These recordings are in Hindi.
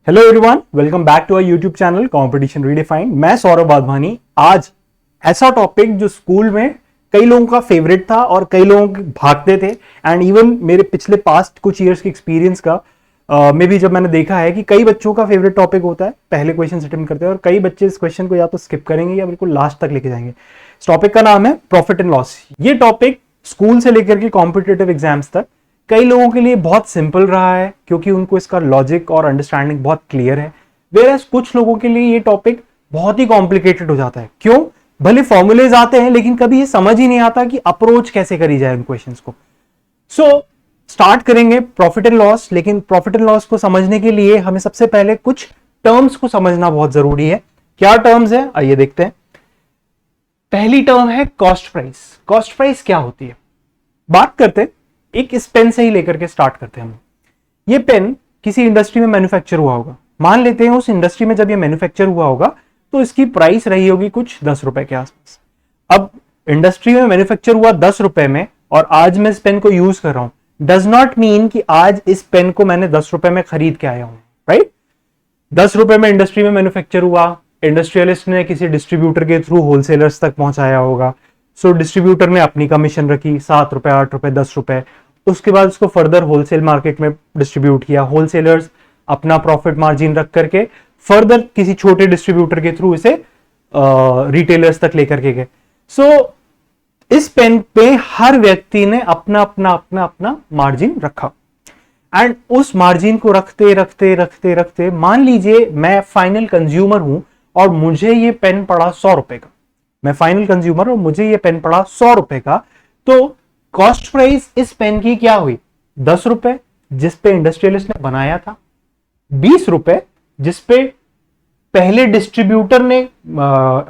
Hello everyone, welcome back to our YouTube channel competition redefined. मैं सौरभ वाधवानी। आज ऐसा टॉपिक जो स्कूल में कई लोगों का फेवरेट था और कई लोग भागते थे, एंड इवन मेरे पिछले पास्ट कुछ इयर्स के एक्सपीरियंस का में भी जब मैंने देखा है कि कई बच्चों का फेवरेट टॉपिक होता है, पहले क्वेश्चन अटेम्प्ट करते हैं और कई बच्चे इस क्वेश्चन को या तो स्किप करेंगे या बिल्कुल लास्ट तक लेके जाएंगे। इस टॉपिक का नाम है प्रॉफिट एंड लॉस। ये टॉपिक स्कूल से लेकर के कॉम्पिटेटिव एग्जाम्स तक कई लोगों के लिए बहुत सिंपल रहा है क्योंकि उनको इसका लॉजिक और अंडरस्टैंडिंग बहुत क्लियर है, वेयरएज कुछ लोगों के लिए ये टॉपिक बहुत ही कॉम्प्लिकेटेड हो जाता है। क्यों? भले फॉर्मूलेज आते हैं लेकिन कभी ये समझ ही नहीं आता कि अप्रोच कैसे करी जाए उन क्वेश्चंस को। स्टार्ट करेंगे प्रॉफिट एंड लॉस, लेकिन प्रॉफिट एंड लॉस को समझने के लिए हमें सबसे पहले कुछ टर्म्स को समझना बहुत जरूरी है। क्या टर्म्स है, आइए देखते हैं। पहली टर्म है कॉस्ट प्राइस। कॉस्ट प्राइस क्या होती है, बात करते हैं एक इस पेन से ही लेकर के स्टार्ट करते हैं हम। ये पेन किसी इंडस्ट्री में मैन्युफैक्चर हुआ होगा, मान लेते हैं उस इंडस्ट्री में जब ये मैन्युफैक्चर हुआ होगा तो इसकी प्राइस रही होगी कुछ 10 रुपए के आसपास। अब इंडस्ट्री में मैन्युफैक्चर हुआ 10 रुपए में और आज मैं इस पेन को यूज कर रहा हूं, डज नॉट मीन कि आज इस पेन को मैंने 10 रुपए में खरीद के आया हूं, राइट। 10 रुपए में इंडस्ट्री में मैन्युफैक्चर हुआ, इंडस्ट्रियलिस्ट ने किसी डिस्ट्रीब्यूटर के थ्रू होलसेलर्स तक पहुंचाया होगा। सो डिस्ट्रीब्यूटर ने अपनी कमीशन रखी 7 रुपए, 8 रुपए, 10 रुपए। उसके बाद उसको फर्दर होलसेल मार्केट में डिस्ट्रीब्यूट किया। होलसेलर्स अपना प्रॉफिट मार्जिन रख करके फर्दर किसी छोटे डिस्ट्रीब्यूटर के थ्रू इसे रिटेलर्स तक लेकर के गए। सो इस पेन पे हर व्यक्ति ने अपना अपना अपना अपना मार्जिन रखा, एंड उस मार्जिन को रखते रखते रखते रखते मान लीजिए मैं फाइनल कंज्यूमर हूं और मुझे ये पेन पड़ा 100 रुपए का। मैं फाइनल कंज्यूमर और मुझे ये पेन पड़ा 100 रुपए का। तो कॉस्ट प्राइस इस पेन की क्या हुई? 10 रुपए जिस पे इंडस्ट्रियलिस्ट ने बनाया था, 20 रुपए जिस पे पहले डिस्ट्रीब्यूटर ने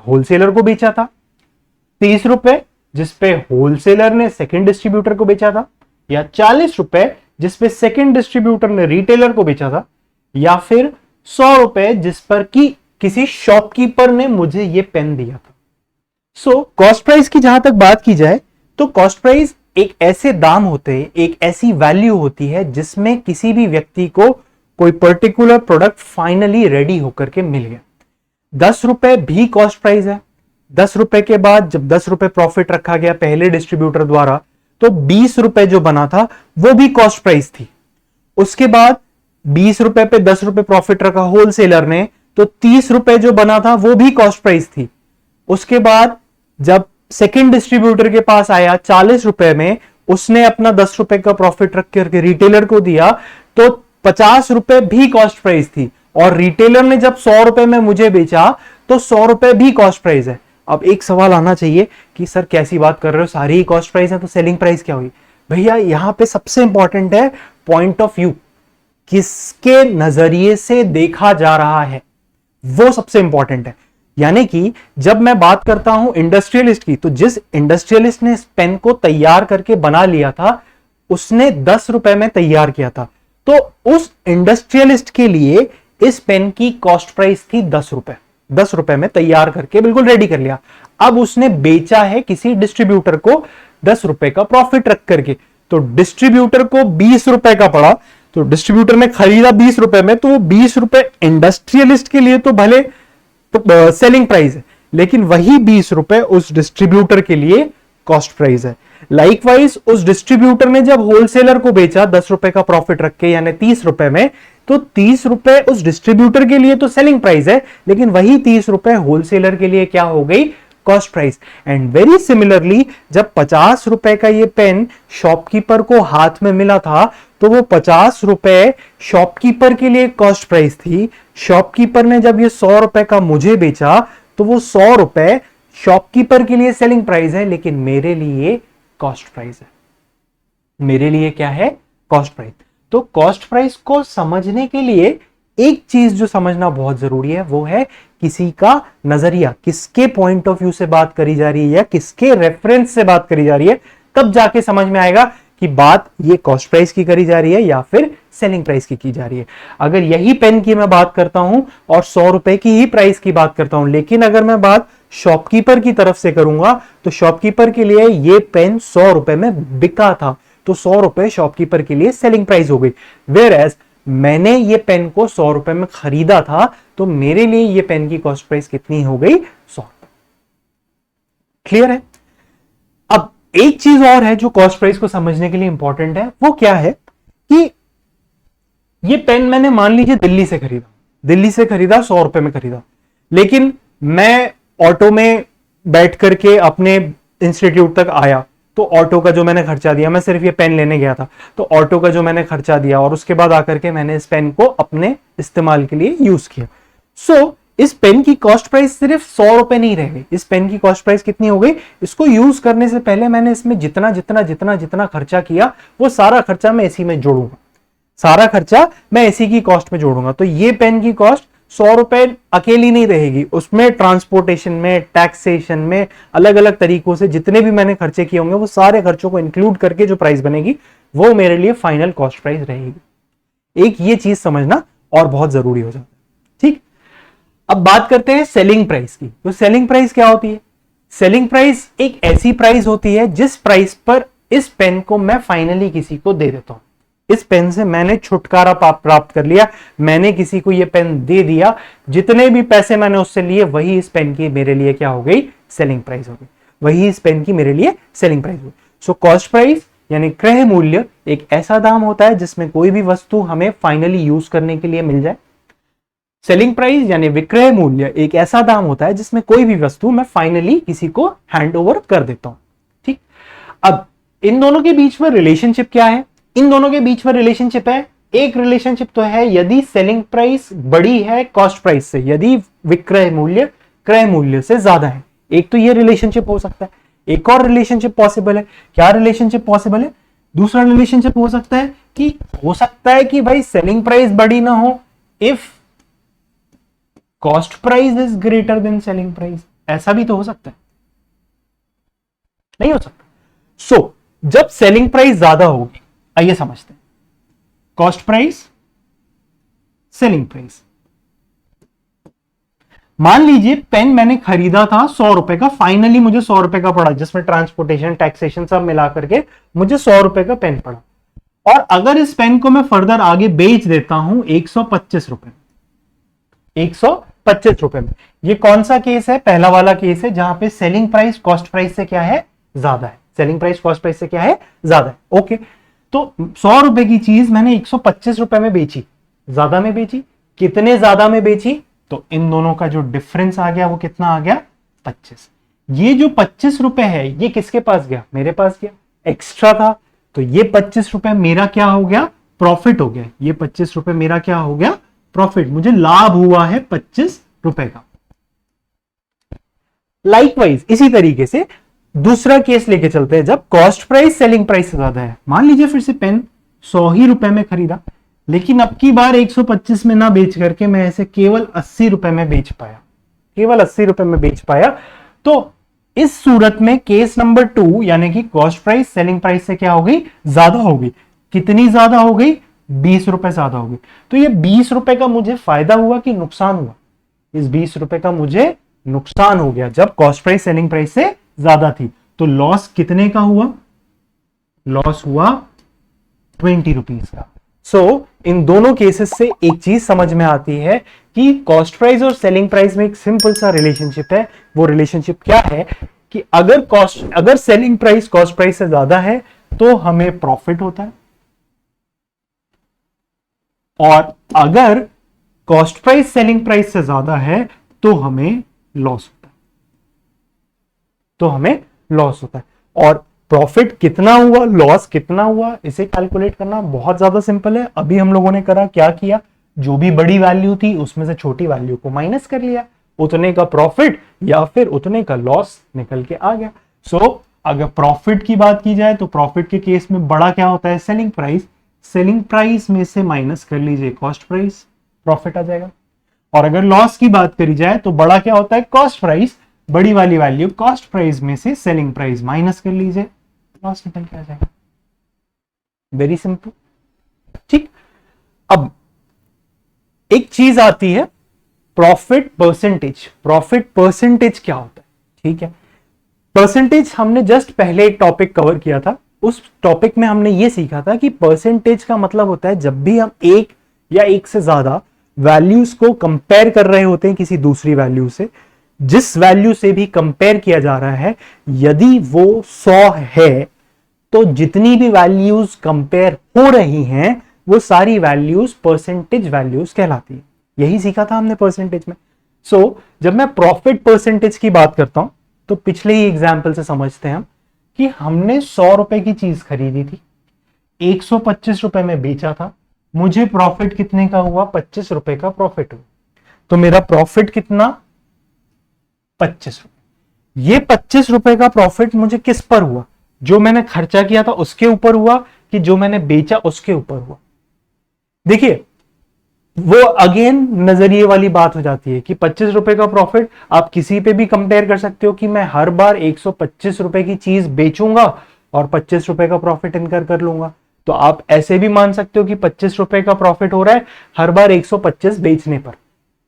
होलसेलर को बेचा था, 30 रुपए जिस पे होलसेलर ने सेकंड डिस्ट्रीब्यूटर को बेचा था, या 40 रुपए जिस पे सेकंड डिस्ट्रीब्यूटर ने रिटेलर को बेचा था, या फिर 100 रुपए जिस पर कि किसी शॉपकीपर ने मुझे ये पेन दिया था। सो कॉस्ट प्राइस की जहां तक बात की जाए तो कॉस्ट प्राइस एक ऐसे दाम होते हैं, एक ऐसी वैल्यू होती है जिसमें किसी भी व्यक्ति को कोई पर्टिकुलर प्रोडक्ट फाइनली रेडी होकर के मिल गया। 10 रुपए भी कॉस्ट प्राइस है। 10 रुपए के बाद जब 10 रुपए प्रॉफिट रखा गया पहले डिस्ट्रीब्यूटर द्वारा, तो 20 रुपए जो बना था वो भी कॉस्ट प्राइस थी। उसके बाद 20 रुपए पे 10 रुपए प्रॉफिट रखा होलसेलर ने, तो 30 रुपए जो बना था वो भी कॉस्ट प्राइस थी। उसके बाद जब सेकंड डिस्ट्रीब्यूटर के पास आया 40 रुपए में, उसने अपना 10 रुपए का प्रॉफिट रख करके रिटेलर को दिया, तो 50 रुपए भी कॉस्ट प्राइस थी। और रिटेलर ने जब 100 रुपए में मुझे बेचा तो 100 रुपए भी कॉस्ट प्राइस है। अब एक सवाल आना चाहिए कि सर कैसी बात कर रहे हो, सारी ही कॉस्ट प्राइस है तो सेलिंग प्राइस क्या हुई? भैया यहां पे सबसे इंपॉर्टेंट है पॉइंट ऑफ व्यू, किसके नजरिए से देखा जा रहा है, वो सबसे इंपॉर्टेंट है। यानी कि जब मैं बात करता हूं इंडस्ट्रियलिस्ट की, तो जिस इंडस्ट्रियलिस्ट ने इस पेन को तैयार करके बना लिया था उसने 10 रुपए में तैयार किया था, तो उस इंडस्ट्रियलिस्ट के लिए इस पेन की कॉस्ट प्राइस थी 10 रुपए। 10 रुपए में तैयार करके बिल्कुल रेडी कर लिया। अब उसने बेचा है किसी डिस्ट्रीब्यूटर को 10 रुपए का प्रॉफिट रख करके, तो डिस्ट्रीब्यूटर को 20 रुपए का पड़ा, तो डिस्ट्रीब्यूटर ने खरीदा 20 रुपए में, तो वो 20 रुपए इंडस्ट्रियलिस्ट के लिए तो भले सेलिंग प्राइस है, लेकिन वही 20 रुपए उस डिस्ट्रीब्यूटर के लिए कॉस्ट प्राइस है। लाइकवाइज उस डिस्ट्रीब्यूटर ने जब होलसेलर को बेचा 10 रुपए का प्रॉफिट रख के यानी 30 रुपए में, तो 30 रुपए उस डिस्ट्रीब्यूटर के लिए तो सेलिंग प्राइस है, लेकिन वही 30 रुपए होलसेलर के लिए क्या हो गई? Cost price. And very similarly जब 50 रुपए का ये पेन शॉपकीपर को हाथ में मिला था, तो वो 50 रुपए शॉपकीपर के लिए कॉस्ट प्राइस थी। शॉपकीपर ने जब ये 100 रुपए का मुझे बेचा तो वो 100 रुपए शॉपकीपर के लिए सेलिंग प्राइस है, लेकिन मेरे लिए कॉस्ट प्राइस है। मेरे लिए क्या है? Cost price. तो कॉस्ट प्राइस को समझने के लिए एक चीज जो समझना बहुत जरूरी है वो है किसी का नजरिया, किसके पॉइंट ऑफ व्यू से बात करी जा रही है या किसके रेफरेंस से बात करी जा रही है, तब जाके समझ में आएगा कि बात ये कॉस्ट प्राइस की करी जा रही है या फिर सेलिंग प्राइस की जा रही है। अगर यही पेन की मैं बात करता हूं और 100 रुपए की ही प्राइस की बात करता हूं, लेकिन अगर मैं बात शॉपकीपर की तरफ से करूंगा तो शॉपकीपर के लिए ये पेन 100 रुपए में बिका था, तो 100 रुपए शॉपकीपर के लिए सेलिंग प्राइस हो गई। वेयर एज मैंने ये पेन को 100 रुपए में खरीदा था, तो मेरे लिए ये पेन की कॉस्ट प्राइस कितनी हो गई? 100 रुपए। क्लियर है? अब एक चीज और है जो कॉस्ट प्राइस को समझने के लिए इंपॉर्टेंट है, वो क्या है कि ये पेन मैंने मान लीजिए दिल्ली से खरीदा 100 रुपए में खरीदा, लेकिन मैं ऑटो में बैठ करके अपने इंस्टीट्यूट तक आया, तो ऑटो का जो मैंने खर्चा दिया, मैं सिर्फ ये पेन लेने गया था, तो ऑटो का जो मैंने खर्चा दिया और उसके बाद आकर के मैंने इस पेन को अपने इस्तेमाल के लिए यूज किया। सो इस पेन की कॉस्ट प्राइस सिर्फ 100 रुपए नहीं रह गई, इस पेन की कॉस्ट प्राइस कितनी हो गई? इसको यूज करने से पहले मैंने इसमें जितना जितना जितना जितना खर्चा किया, वो सारा खर्चा मैं इसी में जोड़ूंगा, सारा खर्चा मैं इसी की कॉस्ट में जोड़ूंगा। तो ये पेन की कॉस्ट 100 रुपए अकेली नहीं रहेगी, उसमें ट्रांसपोर्टेशन में, टैक्सेशन में, अलग अलग तरीकों से जितने भी मैंने खर्चे किए होंगे, वो सारे खर्चों को इंक्लूड करके जो प्राइस बनेगी, वो मेरे लिए फाइनल कॉस्ट प्राइस रहेगी। एक ये चीज समझना और बहुत जरूरी हो जाता है। ठीक, अब बात करते हैं सेलिंग प्राइस की। तो सेलिंग प्राइस क्या होती है? सेलिंग प्राइस एक ऐसी प्राइस होती है जिस प्राइस पर इस पेन को मैं फाइनली किसी को दे देता हूं। इस पेन से मैंने छुटकारा प्राप्त कर लिया, मैंने किसी को यह पेन दे दिया, जितने भी पैसे मैंने उससे लिए, वही इस पेन की मेरे लिए क्या हो गई? सेलिंग प्राइस हो गई। वही इस पेन की मेरे लिए सेलिंग प्राइस हो गई। सो कॉस्ट प्राइस यानी क्रय मूल्य एक ऐसा दाम होता है जिसमें कोई भी वस्तु हमें फाइनली यूज करने के लिए मिल जाए। सेलिंग प्राइस यानी विक्रय मूल्य एक ऐसा दाम होता है जिसमें कोई भी वस्तु मैं फाइनली किसी को हैंड ओवर कर देता हूं। ठीक, अब इन दोनों के बीच में रिलेशनशिप क्या है? इन दोनों के बीच में रिलेशनशिप है, एक रिलेशनशिप तो है यदि सेलिंग प्राइस बड़ी है कॉस्ट प्राइस से, यदि विक्रय मूल्य क्रय मूल्य से ज्यादा है, एक तो ये रिलेशनशिप हो सकता है। एक और रिलेशनशिप पॉसिबल है। क्या रिलेशनशिप पॉसिबल है? दूसरा रिलेशनशिप हो सकता है कि भाई सेलिंग प्राइस बड़ी ना हो if cost price is greater than selling price. ऐसा भी तो हो सकता है, नहीं हो सकता? सो जब सेलिंग प्राइस ज्यादा होगी, आइए समझते हैं। Cost price, selling price. मान लीजिए पेन मैंने खरीदा था 100 रुपए का, फाइनली मुझे 100 रुपए का पड़ा, जिसमें ट्रांसपोर्टेशन, टैक्सेशन सब मिला करके मुझे 100 रुपए का पेन पड़ा। और अगर इस पेन को मैं फर्दर आगे बेच देता हूं 125 रुपए में, 125 रुपए में, ये कौन सा केस है? पहला वाला केस है जहां पे सेलिंग प्राइस कॉस्ट प्राइस से क्या है? ज्यादा है। सेलिंग प्राइस कॉस्ट प्राइस से क्या है? ज्यादा है। ओके, तो 100 रुपए की चीज मैंने 125 रुपए में बेची, ज्यादा में बेची। कितने ज्यादा में बेची? तो इन दोनों का जो डिफरेंस आ गया वो कितना आ गया? 25। ये जो 25 रुपए है ये किसके पास गया? मेरे पास गया, एक्स्ट्रा था। तो ये 25 रुपए मेरा क्या हो गया? प्रॉफिट हो गया। ये 25 रुपए मेरा क्या हो गया? प्रॉफिट। मुझे लाभ हुआ है 25 रुपए का। लाइकवाइज इसी तरीके से दूसरा केस लेके चलते हैं जब कॉस्ट प्राइस सेलिंग प्राइस से ज्यादा है। मान लीजिए फिर से पेन 100 ही रुपए में खरीदा, लेकिन अब की बार 125 में ना बेच करके मैं ऐसे केवल 80 रुपए में बेच पाया, केवल 80 रुपए में बेच पाया। तो इस सूरत में केस नंबर 2 यानी कि कॉस्ट प्राइस सेलिंग प्राइस से क्या हो गई? ज्यादा हो गई। कितनी ज्यादा हो गई? 20 रुपए ज्यादा हो गई। तो ये 20 रुपए का मुझे फायदा हुआ कि नुकसान हुआ? इस 20 रुपए का मुझे नुकसान हो गया जब कॉस्ट प्राइस सेलिंग प्राइस से ज्यादा थी। तो लॉस कितने का हुआ? लॉस हुआ 20 रुपीज का। सो इन दोनों केसेस से एक चीज समझ में आती है कि कॉस्ट प्राइस और सेलिंग प्राइस में एक सिंपल सा रिलेशनशिप है। वो रिलेशनशिप क्या है कि अगर सेलिंग प्राइस कॉस्ट प्राइस से ज्यादा है तो हमें प्रॉफिट होता है, और अगर कॉस्ट प्राइस सेलिंग प्राइस से ज्यादा है तो हमें लॉस होता है, और प्रॉफिट कितना हुआ, लॉस कितना हुआ, इसे कैलकुलेट करना बहुत ज्यादा सिंपल है। अभी हम लोगों ने क्या किया? जो भी बड़ी वैल्यू थी उसमें से छोटी वैल्यू को माइनस कर लिया, उतने का प्रॉफिट या फिर उतने का लॉस निकल के आ गया। सो अगर प्रॉफिट की बात की जाए तो प्रॉफिट के केस में बड़ा क्या होता है? Selling price. सेलिंग प्राइस में से माइनस कर लीजिए कॉस्ट प्राइस, प्रॉफिट आ जाएगा। और अगर लॉस की बात करी जाए तो बड़ा क्या होता है? Cost price. बड़ी वाली वैल्यू कॉस्ट प्राइस में से सेलिंग प्राइस माइनस कर लीजिए, लॉस निकल के आ जाएगा। Very simple. ठीक, अब एक चीज आती है प्रॉफिट परसेंटेज। प्रॉफिट परसेंटेज क्या होता है? ठीक है, परसेंटेज हमने जस्ट पहले एक टॉपिक कवर किया था। उस टॉपिक में हमने ये सीखा था कि परसेंटेज का मतलब होता है जब भी हम एक या एक से ज्यादा वैल्यूज को कंपेयर कर रहे होते हैं किसी दूसरी वैल्यू से, जिस वैल्यू से भी कंपेयर किया जा रहा है, यदि वो 100 है तो जितनी भी वैल्यूज कंपेयर हो रही हैं वो सारी वैल्यूज परसेंटेज वैल्यूज कहलाती है। यही सीखा था हमने परसेंटेज में। जब मैं प्रॉफिट परसेंटेज की बात करता हूं तो पिछले ही एग्जाम्पल से समझते हैं हम कि हमने 100 रुपए की चीज खरीदी थी, 125 रुपए में बेचा था, मुझे प्रॉफिट कितने का हुआ? 25 रुपए का प्रॉफिट हुआ। तो मेरा प्रॉफिट कितना? 25 रुपए। ये 25 रुपए का प्रॉफिट मुझे किस पर हुआ? जो मैंने खर्चा किया था उसके ऊपर हुआ कि जो मैंने बेचा उसके ऊपर हुआ? देखिए, वो अगेन नजरिए वाली बात हो जाती है कि 25 रुपए का प्रॉफिट आप किसी पे भी कंपेयर कर सकते हो कि मैं हर बार 125 रुपए की चीज बेचूंगा और 25 रुपए का प्रॉफिट इनकर कर लूंगा। तो आप ऐसे भी मान सकते हो कि 25 रुपए का प्रॉफिट हो रहा है हर बार 125 बेचने पर।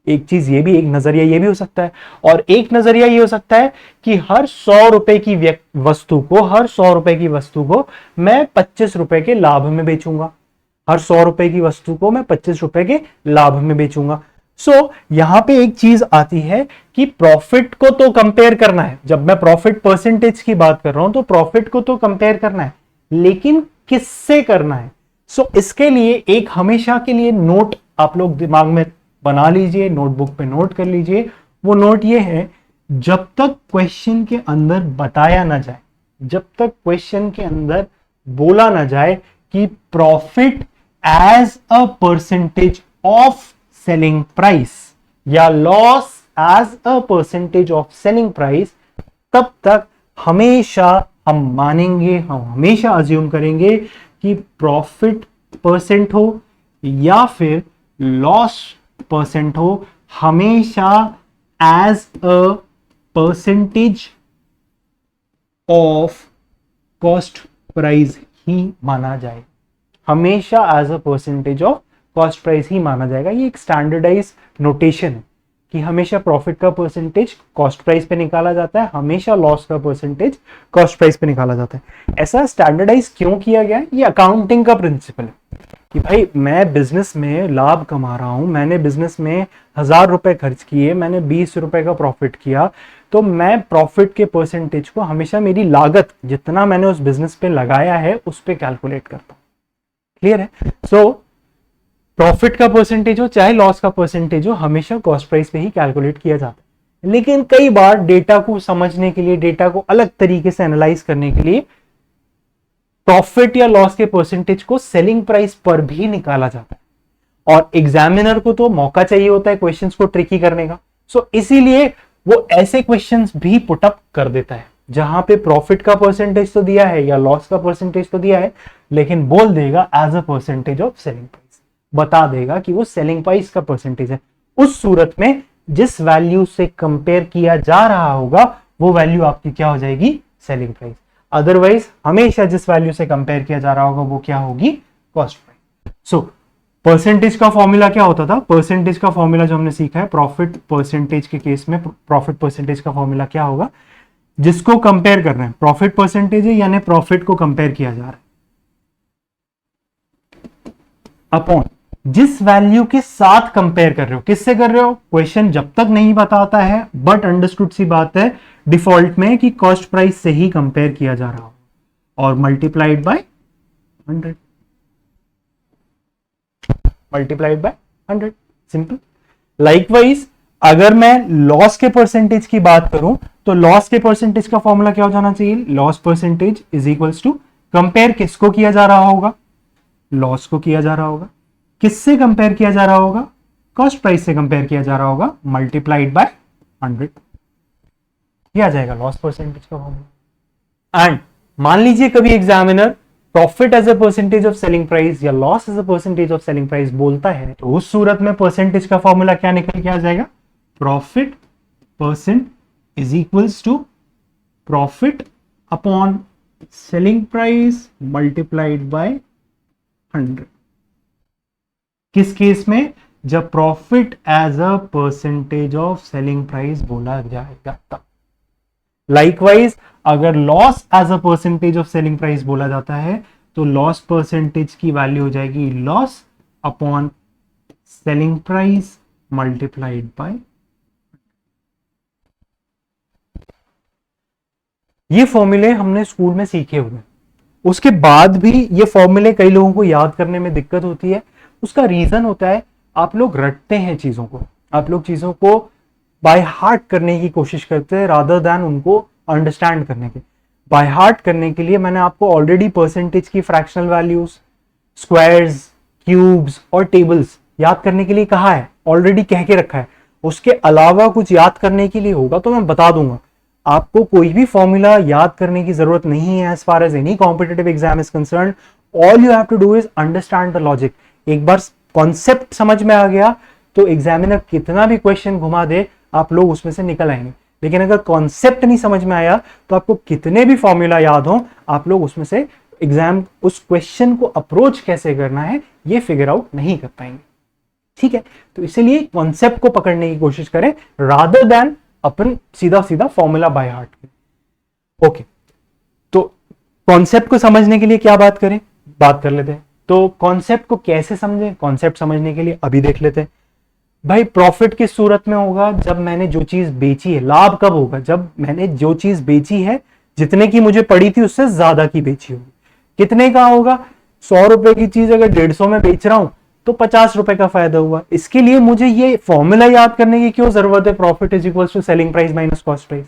एक चीज ये भी, एक नजरिया ये भी हो सकता है। और एक नजरिया ये हो सकता है कि हर 100 रुपए की वस्तु को, हर 100 रुपए की वस्तु को मैं 25 रुपए के लाभ में बेचूंगा। हर 100 रुपए की वस्तु को मैं 25 रुपए के लाभ में बेचूंगा। यहां पे एक चीज आती है कि प्रॉफिट को तो कंपेयर करना है। जब मैं प्रॉफिट परसेंटेज की बात कर रहा हूं तो प्रॉफिट को तो कंपेयर करना है, लेकिन किससे करना है? इसके लिए एक हमेशा के लिए नोट आप लोग दिमाग में बना लीजिए, नोटबुक पे नोट कर लीजिए। वो नोट ये है, जब तक क्वेश्चन के अंदर बताया ना जाए, जब तक क्वेश्चन के अंदर बोला ना जाए कि profit as a percentage of selling price या loss as a percentage of selling price, तब तक हमेशा हम मानेंगे, हम हमेशा अज्यूम करेंगे कि प्रॉफिट परसेंट हो या फिर लॉस परसेंट हो, हमेशा as a percentage of cost price ही माना जाए। हमेशा as a percentage of cost price ही माना जाएगा। ये एक स्टैंडर्डाइज नोटेशन है कि हमेशा प्रॉफिट का परसेंटेज कॉस्ट प्राइस पे निकाला जाता है, हमेशा लॉस का परसेंटेज कॉस्ट प्राइस पे निकाला जाता है। ऐसा स्टैंडर्डाइज क्यों किया गया है? ये अकाउंटिंग का प्रिंसिपल है कि भाई मैं बिजनेस में लाभ कमा रहा हूं, मैंने बिजनेस में 1000 रुपए खर्च किए, मैंने 20 रुपए का प्रॉफिट किया, तो मैं प्रॉफिट के परसेंटेज को हमेशा मेरी लागत जितना मैंने उस बिजनेस पे लगाया है उस पे कैलकुलेट करता हूं। क्लियर है? प्रॉफिट का परसेंटेज हो चाहे लॉस का परसेंटेज हो, हमेशा कॉस्ट प्राइस पे ही कैलकुलेट किया जाता है। लेकिन कई बार डेटा को समझने के लिए, डेटा को अलग तरीके से एनालाइज करने के लिए प्रॉफिट या लॉस के परसेंटेज को सेलिंग प्राइस पर भी निकाला जाता है। और एग्जामिनर को तो मौका चाहिए होता है क्वेश्चंस को ट्रिकी करने का। इसीलिए वो ऐसे क्वेश्चंस भी पुटअप कर देता है जहां पे प्रॉफिट का परसेंटेज तो दिया है या लॉस का परसेंटेज तो दिया है, लेकिन बोल देगा as a percentage of selling price, बता देगा कि वो सेलिंग प्राइस का परसेंटेज है। उस सूरत में जिस वैल्यू से कंपेयर किया जा रहा होगा वो वैल्यू आपकी क्या हो जाएगी? Selling price. अदरवाइज हमेशा जिस वैल्यू से कंपेयर किया जा रहा होगा वो क्या होगी? Cost price. परसेंटेज का फॉर्मूला क्या होता था? परसेंटेज का फॉर्मूला जो हमने सीखा है प्रॉफिट परसेंटेज के केस में, प्रॉफिट परसेंटेज का फॉर्मूला क्या होगा? जिसको कंपेयर कर रहे हैं, प्रॉफिट परसेंटेज है यानी प्रॉफिट को कंपेयर किया जा रहा है, अपॉन जिस वैल्यू के साथ कंपेयर कर रहे हो। किससे कर रहे हो? क्वेश्चन जब तक नहीं बताता है, बट अंडरस्टूड सी बात है डिफॉल्ट में कि कॉस्ट प्राइस से ही कंपेयर किया जा रहा हो, और multiplied by 100, multiplied by 100, simple. Likewise अगर मैं लॉस के परसेंटेज की बात करूं तो लॉस के परसेंटेज का फॉर्मूला क्या हो जाना चाहिए? Loss percentage is equals to, compare किसको किया जा रहा होगा? लॉस को किया जा रहा होगा। किससे कंपेयर किया जा रहा होगा? कॉस्ट प्राइस से कंपेयर किया जा रहा होगा, मल्टीप्लाइड बाय 100, किया जाएगा लॉस परसेंटेज का फॉर्मूला। एंड मान लीजिए कभी examiner profit as a percentage of selling price या loss as a percentage of selling price बोलता है, तो उस सूरत में परसेंटेज का फॉर्मूला क्या निकल के आ जाएगा? Profit percent is equals to profit upon selling price multiplied by 100। किस केस में? जब profit as a percentage of selling price बोला जाएगा तब। लाइकवाइज अगर loss as a percentage of selling price बोला जाता है तो लॉस परसेंटेज की वैल्यू हो जाएगी loss upon selling price multiplied bye, ये फॉर्मूले हमने स्कूल में सीखे हुए, उसके बाद भी ये फॉर्मूले कई लोगों को याद करने में दिक्कत होती है। उसका रीजन होता है आप लोग रटते हैं चीजों को, आप लोग चीजों को बाय हार्ट करने की कोशिश करते हैं रादर देन उनको अंडरस्टैंड करने के। बाय हार्ट करने के लिए मैंने आपको ऑलरेडी परसेंटेज की फ्रैक्शनल वैल्यूज, स्क्वायर्स, क्यूब्स और टेबल्स याद करने के लिए कहा है, ऑलरेडी कह के रखा है। उसके अलावा कुछ याद करने के लिए होगा तो मैं बता दूंगा। आपको कोई भी फॉर्मूला याद करने की जरूरत नहीं है as far as any competitive exam is concern. All you have to do is understand the logic. एक बार कॉन्सेप्ट समझ में आ गया तो एग्जामिनर कितना भी क्वेश्चन घुमा दे आप लोग उसमें से निकल आएंगे। लेकिन अगर कॉन्सेप्ट नहीं समझ में आया तो आपको कितने भी फॉर्मूला याद हो, आप लोग उसमें से एग्जाम उस क्वेश्चन को अप्रोच कैसे करना है ये फिगर आउट नहीं कर पाएंगे। ठीक है, तो इसलिए कॉन्सेप्ट को पकड़ने की कोशिश करें रादर देन अपन सीधा सीधा फॉर्मूला बाय हार्ट करें। ओके, तो कॉन्सेप्ट को समझने के लिए क्या बात करें, बात कर लेते हैं। तो कॉन्सेप्ट को कैसे समझें, कॉन्सेप्ट समझने के लिए अभी देख लेते हैं। भाई प्रॉफिट किस सूरत में होगा, जब मैंने जो चीज बेची है। लाभ कब होगा, जब मैंने जो चीज बेची है जितने की मुझे पड़ी थी उससे ज्यादा की बेची होगी। कितने का होगा, 100 रुपए की चीज अगर 150 में बेच रहा हूं तो 50 रुपए का फायदा हुआ। इसके लिए मुझे ये फॉर्मूला याद करने की क्यों जरूरत है, profit is equal to selling price minus cost price.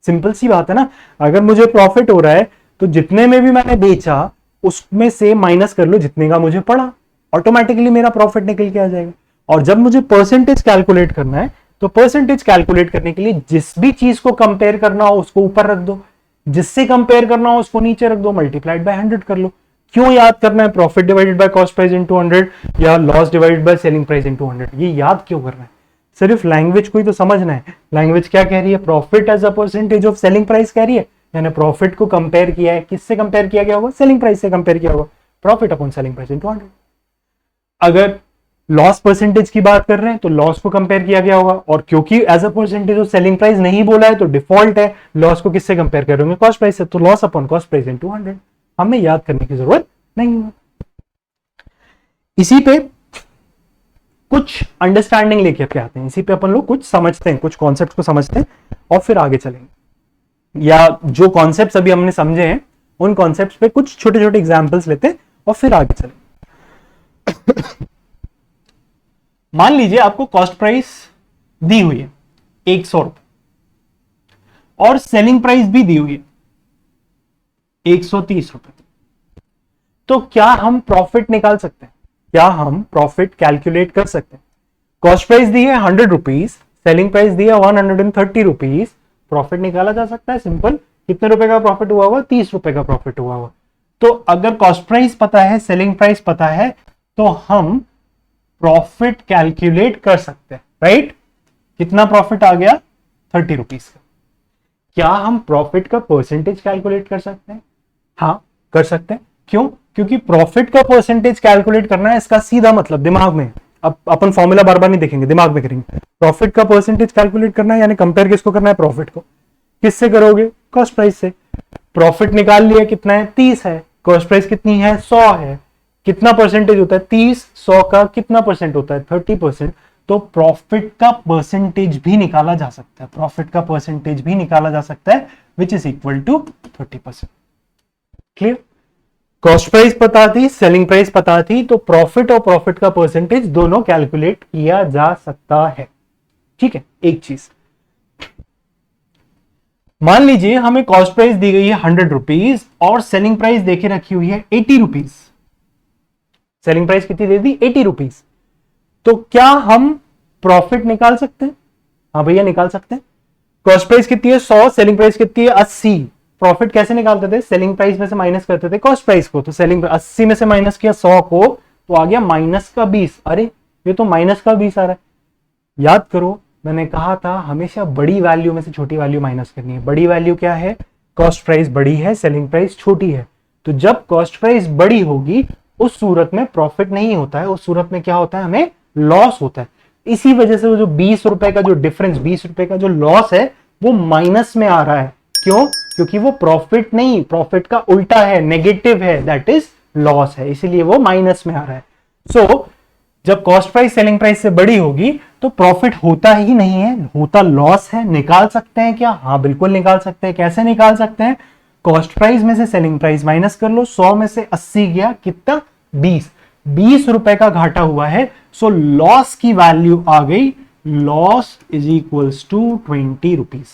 Simple सी बात है ना, अगर मुझे प्रॉफिट हो रहा है तो जितने में भी मैंने बेचा उसमें से माइनस कर लो जितने का मुझे पड़ा, ऑटोमेटिकली मेरा प्रॉफिट निकल के आ जाएगा। और जब मुझे परसेंटेज कैलकुलेट करना है तो परसेंटेज कैलकुलेट करने के लिए जिस भी चीज को कंपेयर करना हो उसको ऊपर रख दो, जिससे कंपेयर करना हो उसको नीचे रख दो, मल्टीप्लाइड बाय 100 कर लो। क्यों याद करना है profit divided by cost price into 100 या loss divided by selling price into 100, ये याद क्यों करना है? सिर्फ लैंग्वेज को ही तो समझना है। लैंग्वेज क्या कह रही है, profit as a percentage of selling price कह रही है, यानी प्रॉफिट को कंपेयर किया है, किससे कंपेयर किया गया होगा, सेलिंग प्राइस से कंपेयर किया होगा, profit upon selling price into 100। अगर लॉस परसेंटेज की बात कर रहे हैं तो लॉस को कंपेयर किया गया होगा, और क्योंकि as a percentage of selling price नहीं बोला है तो डिफॉल्ट है लॉस को किससे कंपेयर करेंगे, कॉस्ट प्राइस से, तो loss upon cost price into 100। हमें याद करने की जरूरत नहीं है। इसी पे कुछ अंडरस्टैंडिंग लेके के आते हैं, इसी पे अपन लोग कुछ समझते हैं, कुछ कॉन्सेप्ट को समझते हैं और फिर आगे चलेंगे। या जो कॉन्सेप्ट्स अभी हमने समझे हैं उन कॉन्सेप्ट्स पे कुछ छोटे छोटे एग्जांपल्स लेते हैं और फिर आगे चलेंगे। मान लीजिए आपको कॉस्ट प्राइस दी हुई है 100 रुपए और सेलिंग प्राइस भी दी हुई है 130 रुपए, तो क्या हम प्रॉफिट निकाल सकते हैं, क्या हम प्रॉफिट कैलकुलेट कर सकते हैं? कॉस्ट प्राइस दी है 100 रुपीज, सेलिंग प्राइस दी है 130 रुपीज, प्रॉफिट निकाला जा सकता है सिंपल। कितने रुपए का प्रॉफिट हुआ होगा, 30 रुपए का प्रॉफिट हुआ होगा। तो अगर कॉस्ट प्राइस पता है, सेलिंग प्राइस पता है, तो हम प्रॉफिट कैलकुलेट कर सकते हैं, राइट? कितना प्रॉफिट आ गया, 30 रुपीज का। क्या हम प्रॉफिट का परसेंटेज कैलकुलेट कर सकते हैं? हाँ कर सकते हैं। क्यों? क्योंकि प्रॉफिट का परसेंटेज कैलकुलेट करना है, इसका सीधा मतलब दिमाग में, अब अपन फॉर्मूला बार बार नहीं देखेंगे, दिमाग में करेंगे। प्रॉफिट का परसेंटेज कैलकुलेट करना है, यानी कंपेयर किसको करना है, प्रॉफिट को। किससे करोगे, कॉस्ट प्राइस से। प्रॉफिट निकाल लिया, कितना है, 30 है, कॉस्ट प्राइस कितनी है, 100 है। कितना परसेंटेज होता है, 30, 100 का कितना परसेंट होता है, 30%। तो प्रॉफिट का परसेंटेज भी निकाला जा सकता है, प्रॉफिट का परसेंटेज भी निकाला जा सकता है, which is equal to 30%। Clear? Cost price पता थी, सेलिंग प्राइस पता थी, तो प्रॉफिट और प्रॉफिट का परसेंटेज दोनों कैलकुलेट किया जा सकता है। ठीक है, एक चीज मान लीजिए हमें कॉस्ट प्राइस दी गई है 100 रुपीज और सेलिंग प्राइस देके रखी हुई है 80 रुपीज। सेलिंग प्राइस कितनी दे दी, 80 रुपीज। तो क्या हम प्रॉफिट निकाल सकते हैं? हाँ भैया निकाल सकते हैं। कॉस्ट प्राइस कितनी है, 100, सेलिंग प्राइस कितनी है, 80। प्रॉफिट कैसे निकालते थे, सेलिंग प्राइस में से माइनस करते थे कॉस्ट प्राइस को। तो सेलिंग 80 में से माइनस किया 100 को, तो आ गया माइनस का 20। अरे ये तो माइनस का 20 आ रहा है। याद करो मैंने कहा था हमेशा बड़ी वैल्यू में से छोटी वैल्यू माइनस करनी है। बड़ी वैल्यू क्या है, कॉस्ट प्राइस बड़ी है, सेलिंग प्राइस छोटी है। तो जब कॉस्ट प्राइस बड़ी होगी उस सूरत में प्रॉफिट नहीं होता है, उस सूरत में क्या होता है, हमें लॉस होता है। इसी वजह से वो जो 20 रुपए का जो डिफरेंस, 20 रुपए का जो लॉस है वो माइनस में आ रहा है। क्यों? क्योंकि वो प्रॉफिट नहीं, प्रॉफिट का उल्टा है, नेगेटिव है, दैट इज लॉस है, इसीलिए वो माइनस में आ रहा है। सो जब कॉस्ट प्राइस सेलिंग प्राइस से बड़ी होगी तो प्रॉफिट होता ही नहीं है, होता लॉस है। निकाल सकते हैं क्या? हाँ बिल्कुल निकाल सकते हैं। कैसे निकाल सकते हैं? कॉस्ट प्राइस में से सेलिंग प्राइस माइनस कर लो, 100 में से 80 गया, कितना? 20 रुपए का घाटा हुआ है। सो लॉस की वैल्यू आ गई, loss is equals to 20 rupees.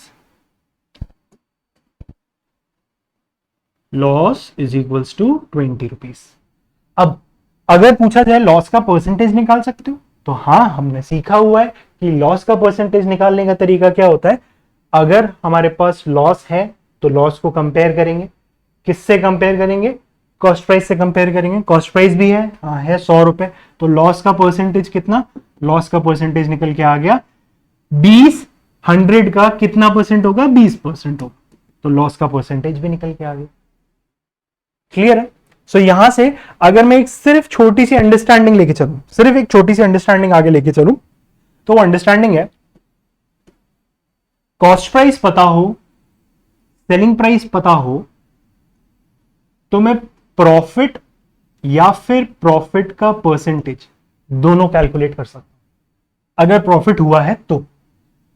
Loss is equals to 20 rupees. अब अगर पूछा जाए लॉस का परसेंटेज निकाल सकते हो, तो हाँ हमने सीखा हुआ है कि लॉस का परसेंटेज निकालने का तरीका क्या होता है। अगर हमारे पास लॉस है तो लॉस को कंपेयर करेंगे, किससे कंपेयर करेंगे? कॉस्ट प्राइस से कंपेयर करेंगे। कॉस्ट प्राइस भी है, हाँ है 100 रुपए, तो लॉस का परसेंटेज कितना? लॉस का परसेंटेज निकल के आ गया 20, 100 का कितना परसेंट होगा? 20% होगा, तो लॉस का परसेंटेज भी निकल के आ गया। क्लियर है? सो यहां से अगर मैं एक सिर्फ छोटी सी अंडरस्टैंडिंग लेके चलूं, सिर्फ एक छोटी सी अंडरस्टैंडिंग आगे लेके चलूं, तो वो अंडरस्टैंडिंग है, कॉस्ट प्राइस पता हो, सेलिंग प्राइस पता हो, तो मैं प्रॉफिट या फिर प्रॉफिट का परसेंटेज दोनों कैलकुलेट कर सकता हूं। अगर प्रॉफिट हुआ है तो,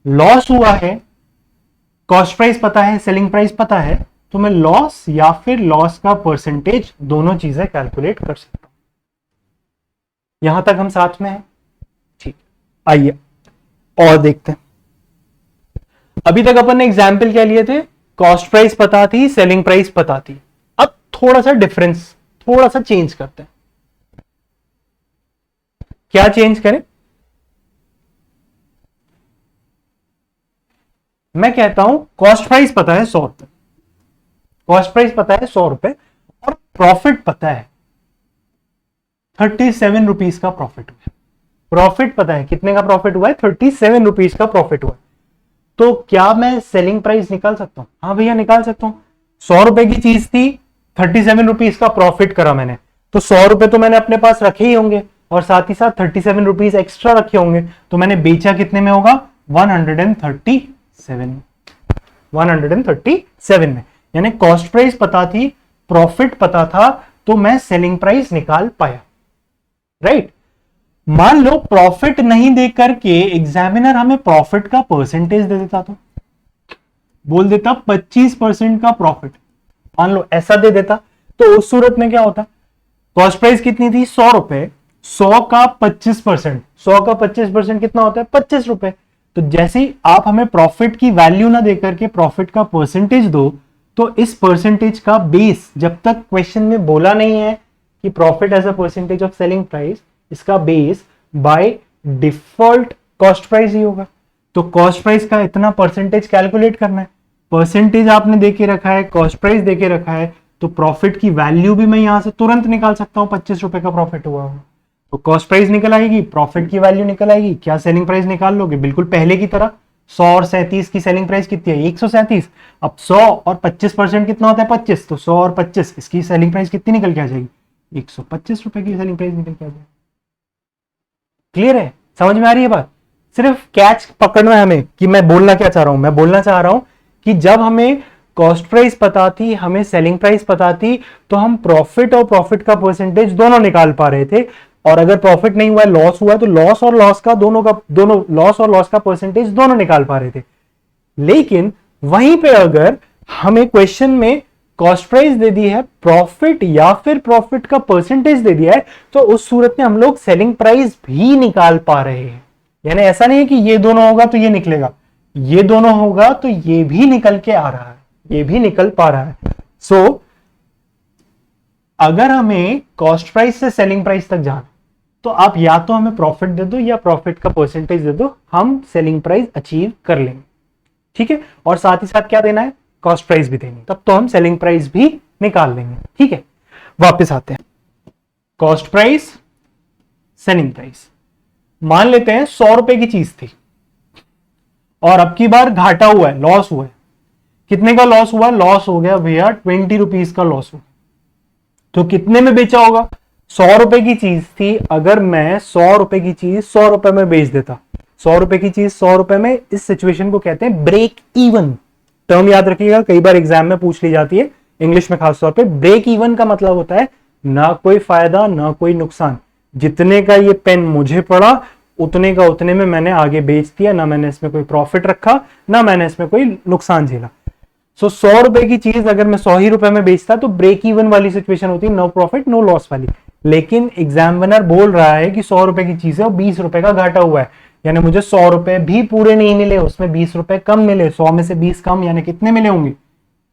लॉस हुआ है, कॉस्ट प्राइस पता है, सेलिंग प्राइस पता है, तो मैं लॉस या फिर लॉस का परसेंटेज दोनों चीजें कैलकुलेट कर सकता हूं। यहां तक हम साथ में हैं? ठीक, आइए और देखते हैं। अभी तक अपन ने एग्जाम्पल क्या लिए थे? कॉस्ट प्राइस पता थी, सेलिंग प्राइस पता थी। अब थोड़ा सा डिफरेंस, थोड़ा सा चेंज करते हैं। क्या चेंज करें? मैं कहता हूं कॉस्ट प्राइस पता है 100 रुपए, कॉस्ट प्राइस पता है 100 रुपए, और प्रॉफिट पता है 37 रुपीज का प्रॉफिट हुआ है। प्रॉफिट पता है, कितने का प्रॉफिट हुआ है? 37 रुपीज का प्रॉफिट हुआ। तो क्या मैं सेलिंग प्राइस निकाल सकता हूं? हाँ भैया निकाल सकता हूं। 100 रुपए की चीज थी, 37 रुपीज का प्रॉफिट करा मैंने, तो 100 रुपए तो मैंने अपने पास रखे ही होंगे और साथ ही साथ 37 रुपीज एक्स्ट्रा रखे होंगे, तो मैंने बेचा कितने में होगा? 137 में। यानी कॉस्ट प्राइस पता थी, प्रॉफिट पता था, तो मैं सेलिंग प्राइस निकाल पाया। राइट? मान लो प्रॉफिट नहीं दे करके एग्जामिनर हमें प्रॉफिट का परसेंटेज दे देता, तो बोल देता 25% का प्रॉफिट, मान लो ऐसा दे देता, तो उस सूरत में क्या होता? कॉस्ट प्राइस कितनी थी? 100 रुपए, 100 का 25%, 100 का 25% कितना होता है? 25 रुपए। तो जैसे ही आप हमें प्रॉफिट की वैल्यू ना देकर के प्रॉफिट का परसेंटेज दो, तो इस परसेंटेज का बेस, जब तक क्वेश्चन में बोला नहीं है कि profit as a percentage of selling price, इसका base by default cost price ही होगा। तो कॉस्ट प्राइस का इतना परसेंटेज कैलकुलेट करना है, परसेंटेज आपने देके रखा है, कॉस्ट प्राइस देके रखा है, तो प्रॉफिट की वैल्यू भी मैं यहां से तुरंत निकाल सकता हूं। 25 रुपए का प्रॉफिट हुआ हो तो कॉस्ट प्राइस निकल आएगी, प्रॉफिट की वैल्यू निकल आएगी। क्या सेलिंग प्राइस निकाल लोगे? बिल्कुल पहले की तरह। 100 और 37 की सेलिंग प्राइस कितनी है? 137। अब 100 और 25% कितना होता है? 25, तो 100 और 25 इसकी सेलिंग प्राइस कितनी निकल के आ जाएगी? 125 रुपए की सेलिंग प्राइस निकल के आ जाएगी। क्लियर है? समझ में आ रही है बात? सिर्फ कैच पकड़ना है हमें कि मैं बोलना क्या चाह रहा हूं। मैं बोलना चाह रहा हूं कि जब हमें कॉस्ट प्राइस पता थी, हमें सेलिंग प्राइस पता थी, तो हम प्रॉफिट और प्रॉफिट का परसेंटेज दोनों निकाल पा रहे थे। और अगर प्रॉफिट नहीं हुआ है, लॉस हुआ है, तो लॉस और लॉस का लॉस और लॉस का परसेंटेज दोनों निकाल पा रहे थे। लेकिन वहीं पे अगर हमें क्वेश्चन में कॉस्ट प्राइस दे दी है, प्रॉफिट या फिर प्रॉफिट का परसेंटेज दे दिया है, तो उस सूरत में हम लोग सेलिंग प्राइस भी निकाल पा रहे हैं। यानी ऐसा नहीं है कि ये दोनों होगा तो ये निकलेगा, ये दोनों होगा तो ये भी निकल के आ रहा है, ये भी निकल पा रहा है। सो अगर हमें कॉस्ट प्राइस से सेलिंग प्राइस तक जाना, तो आप या तो हमें प्रॉफिट दे दो या प्रॉफिट का परसेंटेज दे दो, हम सेलिंग प्राइस अचीव कर लेंगे। ठीक है? और साथ ही साथ क्या देना है? कॉस्ट प्राइस भी देनी, तब तो हम सेलिंग प्राइस भी निकाल लेंगे। ठीक है, वापस आते हैं। कॉस्ट प्राइस, सेलिंग प्राइस, मान लेते हैं 100 रुपए की चीज थी और अब की बार घाटा हुआ है, लॉस हुआ है। कितने का लॉस हुआ? लॉस हो गया भैया 20 रुपीज का लॉस हुआ। तो कितने में बेचा होगा? 100 रुपए की चीज थी, अगर मैं 100 रुपए की चीज 100 रुपए में बेच देता, 100 रुपए की चीज 100 रुपए में, इस सिचुएशन को कहते हैं ब्रेक इवन। टर्म याद रखिएगा, कई बार एग्जाम में पूछ ली जाती है, इंग्लिश में खासतौर पे। ब्रेक इवन का मतलब होता है ना कोई फायदा ना कोई नुकसान, जितने का ये पेन मुझे पड़ा उतने का उतने में मैंने आगे बेच दिया, ना मैंने इसमें कोई प्रॉफिट रखा, ना मैंने इसमें कोई नुकसान झेला। सो 100 रुपए की चीज अगर मैं 100 ही रुपए में बेचता तो ब्रेक इवन वाली सिचुएशन होती, नो प्रॉफिट नो लॉस वाली। लेकिन एग्जामिनर बोल रहा है कि 100 रुपए की चीज है और 20 रुपए का घाटा हुआ है, यानी मुझे 100 रुपए भी पूरे नहीं मिले, उसमें 20 रुपए कम मिले, 100 में से 20 कम, यानी कितने मिले होंगे?